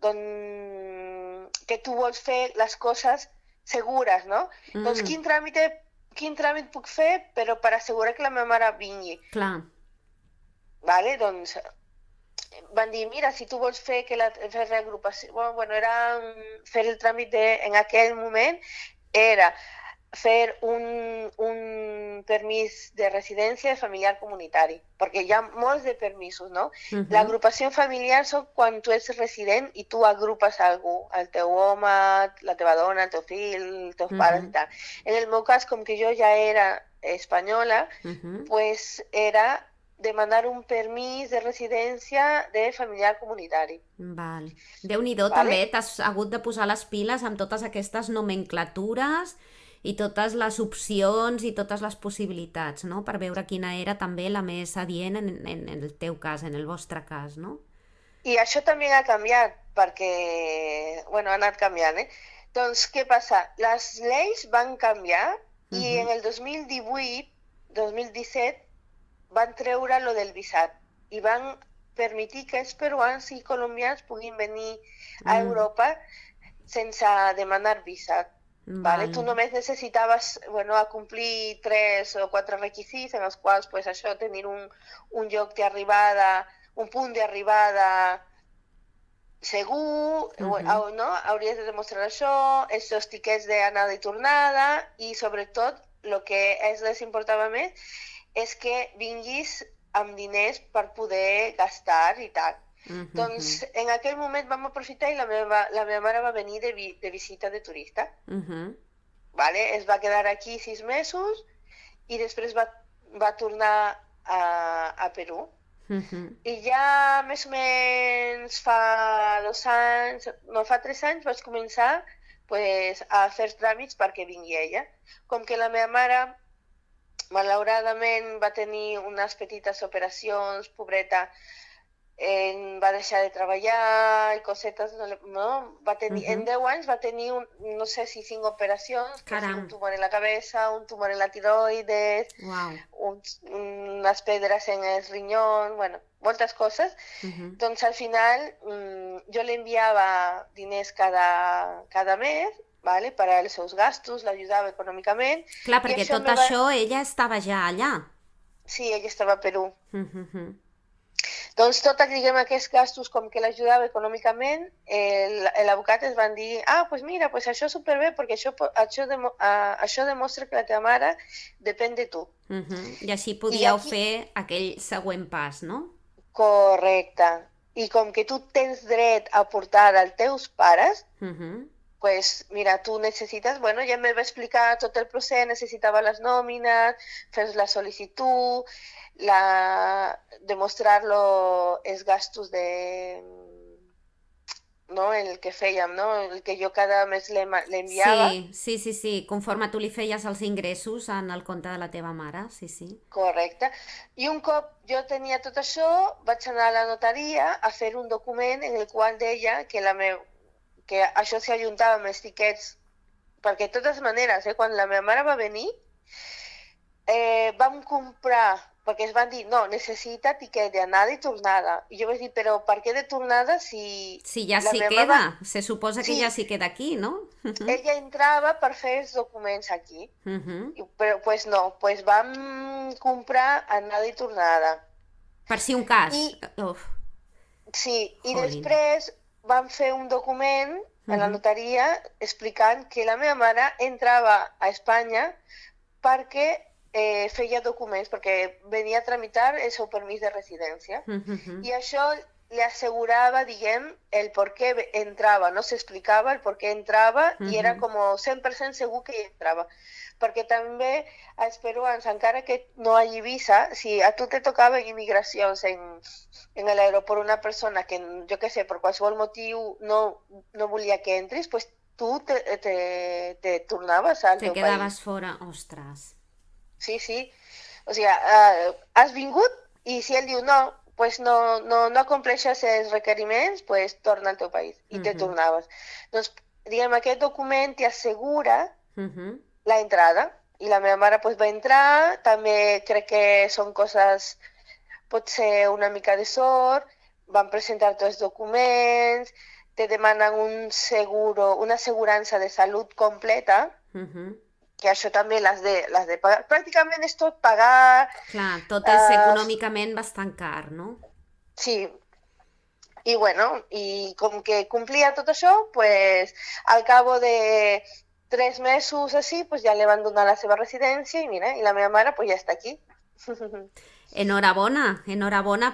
que tu vols fer les coses segures, no? Doncs quin tràmit puc fer, però per assegurar que la meva mare vingui. Clar. Vale, doncs van dir, mira, si tu vols fer reagrupació, bueno, era fer el tràmit en aquell moment, era fer un permís de residència familiar comunitari, perquè hi ha molts de permisos, no? L'agrupació familiar són quan tu ets resident i tu agrupes algú, el teu home, la teva dona, el teu fill, els teus pares i tal. En el meu cas, com que jo ja era espanyola, pues era demanar un permís de residència de familiar comunitari. Val. Déu-n'hi-do, també t'has hagut de posar les piles amb totes aquestes nomenclatures i totes les opcions i totes les possibilitats, no? Per veure quina era també la més adient en el teu cas, en el vostre cas, no? I això també ha canviat, perquè, bueno, ha anat canviant, Doncs, què passa? Les lleis van canviar i en el 2018, 2017, van treure lo del visat i van permetre que els peruans i colombians puguin venir a Europa sense demanar visat. Vale? Tu només necessitaves acomplir 3 o 4 requisits en els quals pues, això, tenir un lloc d'arribada, un punt d'arribada segur, no? Hauries de demostrar això, els teus tiquets d'anada i tornada i sobretot el que els importava més és que vinguis amb diners per poder gastar i tal. Doncs en aquell moment vam aprofitar i la meva mare va venir de visita de turista. Vale? Es va quedar aquí 6 mesos i després va tornar a Perú. I ja més o menys fa 2 anys, no, fa 3 anys vaig començar pues, a fer tràmits perquè vingui ella. Com que la meva mare malauradament va tenir unes petites operacions, pobreta, va deixar de treballar i cosetes, no? En 10 anys va tenir, no sé si 5 operacions, un tumor en la cabeza, un tumor en la tiroides, unes pedres en el riñón, bueno, moltes coses. Doncs al final jo li enviava diners cada mes, ¿vale? Per als seus gastos, l'ajudava econòmicament. Clar, perquè tot això ella estava ja allà. Sí, ella estava a Perú. Doncs tots, diguem, aquests gastos, com que l'ajudava econòmicament, l'advocat es van dir, pues mira, pues això és superbé, perquè això demostra que la teva mare depèn de tu. I així podíeu fer aquell següent pas, no? Correcte. I com que tu tens dret a portar als teus pares, pues mira, tú necesitas, bueno, ya me va a explicar todo el proceso, necesitaba las nóminas, hacer la solicitud, demostrar los gastos de, no, el que fèiem, no? El que jo cada mes le enviava. Sí, conforme tu li feies els ingressos en el compte de la teva mare, sí. Correcte. I un cop jo tenia tot això, vaig anar a la notaria a fer un document en el qual deia que que això s'ajuntava amb els tiquets, perquè de totes maneres, quan la meva mare va venir, vam comprar, perquè es van dir, no, necessita tiquet d'anada i tornada. I jo vaig dir, però per què de tornada si... Si ja s'hi queda, se suposa que ja s'hi queda aquí, no? Ella entrava per fer els documents aquí, però pues no, pues vam comprar anada i tornada. Per si un cas. Sí, i després van fer un document a la notaria explicant que la meva mare entrava a Espanya perquè feia documents, perquè venia a tramitar el seu permís de residència. I això li assegurava, diguem, el per què entrava, no s'explicava el per què entrava i era com 100% segur que entrava. Perquè també als peruans, encara que no hi hagi visa, si a tu te tocava immigracions en l'aeroport una persona que, jo què sé, per qualsevol motiu no volia que entris, pues tu te tornaves al teu país. Te quedaves fora, ostres. Sí. O sigui, has vingut i si ell diu no, pues no compleixes els requeriments, pues torna al teu país i te tornaves. Doncs, diguem, aquest document t'assegura la entrada i la meva mare pues, va entrar, també crec que són coses, pot ser una mica de sort, van presentar tots els documents, te demanen una assegurança de salut completa, que això també l'has de pagar. Pràcticament és tot pagar... Clar, tot és econòmicament bastant car, no? Sí. I bueno, i com que complia tot això, pues, al cabo de 3 mesos així, pues ja li van donar la seva residència i mira, i la meva mare pues ja està aquí. Enhorabona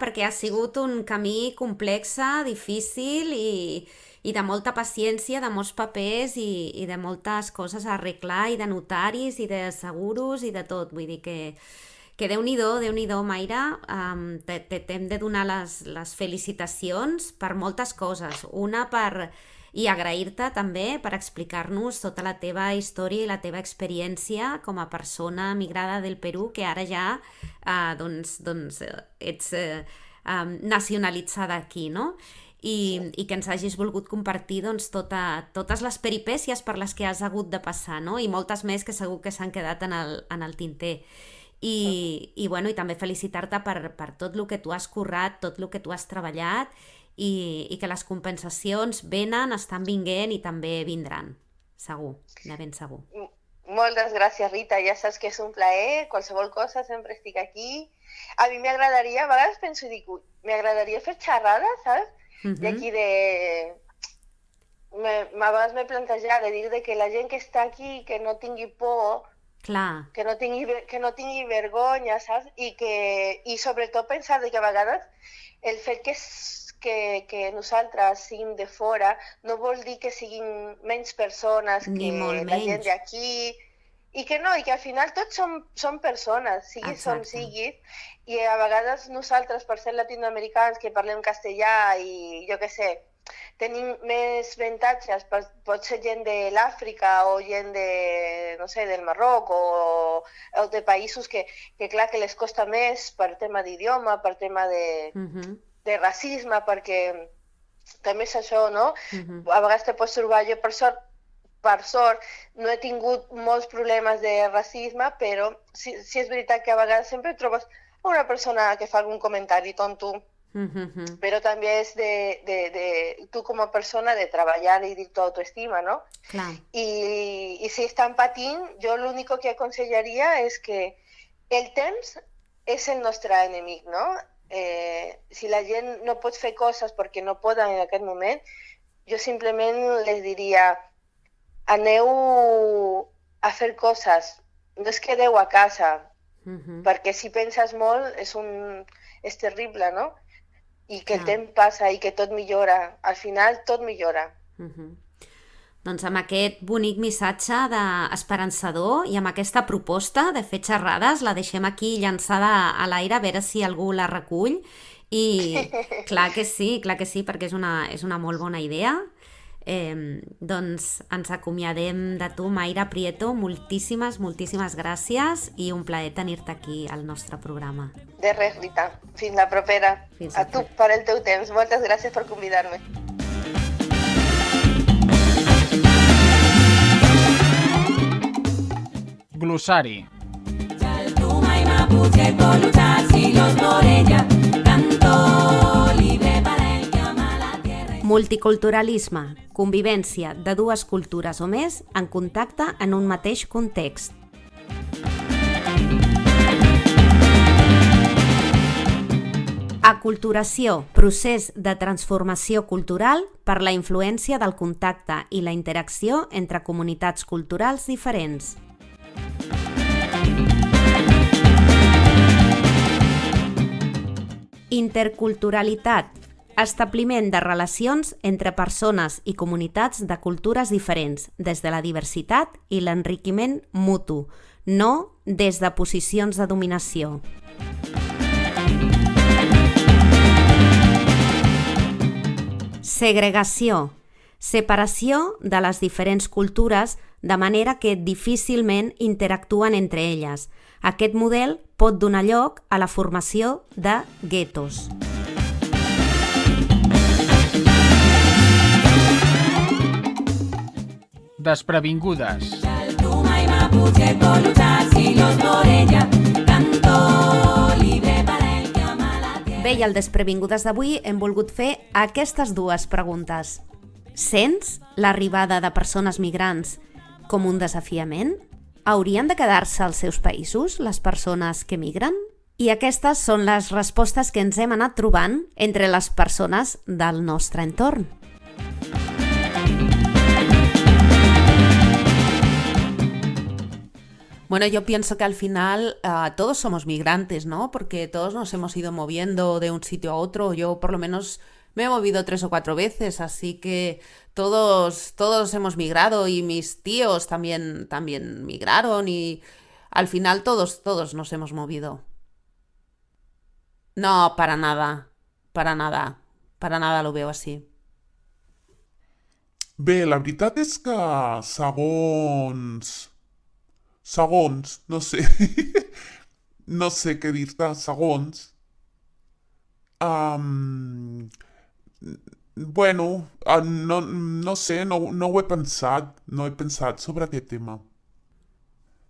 perquè ha sigut un camí complex, difícil i de molta paciència, de molts papers i de moltes coses a arreglar i de notaris i de seguros i de tot. Vull dir que Déu-n'hi-do, Mayra, t'hem de donar les felicitacions per moltes coses. Una i agrair-te també per explicar-nos tota la teva història i la teva experiència com a persona migrada del Perú, que ara ja ets nacionalitzada aquí, no? I que ens hagis volgut compartir totes les peripècies per les que has hagut de passar, no? I moltes més que segur que s'han quedat en el tinter. I també felicitar-te per tot el que tu has currat, tot el que tu has treballat i que les compensacions venen, estan vinguent i també vindran, segur, de ben segur. Moltes gràcies, Rita, ja saps que és un plaer, qualsevol cosa sempre estic aquí. A mi m'agradaria, a vegades penso i dic, m'agradaria fer xerrades, saps? D'aquí a vegades m'he plantejat de dir que la gent que està aquí que no tingui por, clar, que no tingui vergonya, saps? I sobretot pensar que a vegades el fet que nosaltres siguin de fora no vol dir que siguin menys persones que la gent d'aquí, i que al final tots som persones, siguis on siguis, i a vegades nosaltres, per ser latinoamericans que parlem castellà i jo què sé, tenim més avantatges, pot ser gent de l'Àfrica o gent de, no sé, del Marroc o de països que clar que les costa més per tema d'idioma, per tema de racisme, perquè també és això, no? A vegades te pots trobar, jo per sort no he tingut molts problemes de racisme, però sí és veritat que a vegades sempre trobes una persona que fa algun comentari tonto, però també és de tu com a persona de treballar i dir tu autoestima, no? Clar. I si estan patint, jo l'únic que aconsellaria és que el temps és el nostre enemic, no? Si la gent no pot fer coses perquè no poden en aquest moment, jo simplement les diria, aneu a fer coses, no es quedeu a casa, perquè si penses molt és terrible, no? I que el temps passa i que tot millora, al final tot millora. Doncs amb aquest bonic missatge esperançador i amb aquesta proposta de fer xerrades la deixem aquí llançada a l'aire a veure si algú la recull i clar que sí, perquè és una molt bona idea. Doncs ens acomiadem de tu, Mayra Prieto, moltíssimes gràcies i un plaer tenir-te aquí al nostre programa. De res, Rita, fins la propera. A tu per el teu temps, moltes gràcies per convidar-me. Glossari. Multiculturalisme, convivència de dues cultures o més en contacte en un mateix context. Aculturació, procés de transformació cultural per la influència del contacte i la interacció entre comunitats culturals diferents. Interculturalitat, establiment de relacions entre persones i comunitats de cultures diferents, des de la diversitat i l'enriquiment mutu, no des de posicions de dominació. Segregació, separació de les diferents cultures de manera que difícilment interactuen entre elles. Aquest model pot donar lloc a la formació de guetos. Desprevingudes. Bé, i al Desprevingudes d'avui hem volgut fer aquestes dues preguntes. Sents l'arribada de persones migrants com un desafiament? Haurien de quedar-se als seus països les persones que migren? I aquestes són les respostes que ens hem anat trobant entre les persones del nostre entorn. Bueno, yo pienso que al final todos somos migrantes, ¿no? Porque todos nos hemos ido moviendo de un sitio a otro. Yo por lo menos me he movido 3 o 4 veces, así que todos hemos migrado y mis tíos también migraron y al final todos nos hemos movido. No, para nada lo veo así. Bé, la veritat és que segons, no sé, no sé què dir-te, bueno, no sé, no ho he pensat, no he pensat sobre aquest tema.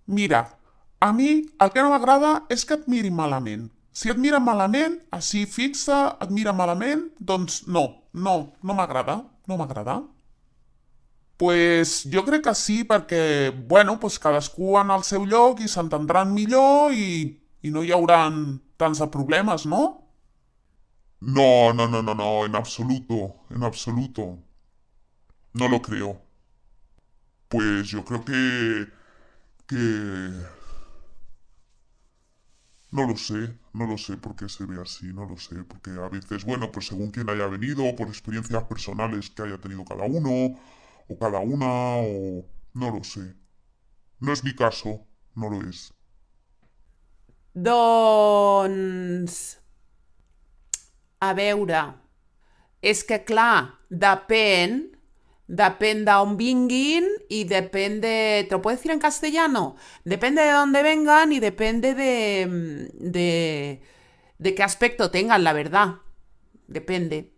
Mira, a mi el que no m'agrada és que et mirin malament. Si et miren malament, així fixa, et mira malament, doncs no m'agrada. Pues jo crec que sí, perquè, bueno, pues cadascú en el seu lloc i s'entendran millor i no hi hauran tants de problemes, ¿no? No, en absoluto. No lo creo. Pues yo creo que... No lo sé por qué se ve así, no lo sé, porque a veces, bueno, pues según quien haya venido, por experiencias personales que haya tenido cada uno, o cada una, o... no lo sé. No es mi caso, no lo es. Doncs... A veure, és que clar, depèn d'on vinguin y depende, ¿te lo puedo decir en castellano? Depende de dónde vengan y depende de qué aspecto tengan, la verdad. Depende.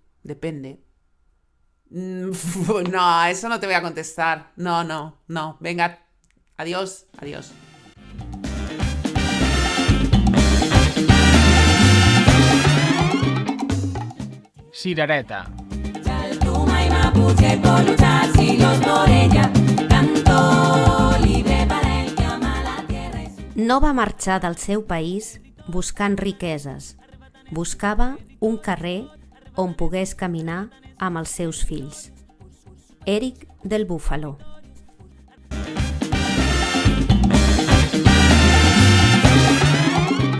No, eso no te voy a contestar. No. Venga, adiós. Cirereta. No va marxar del seu país buscant riqueses. Buscava un carrer on pogués caminar amb els seus fills. Eric del Búfalo.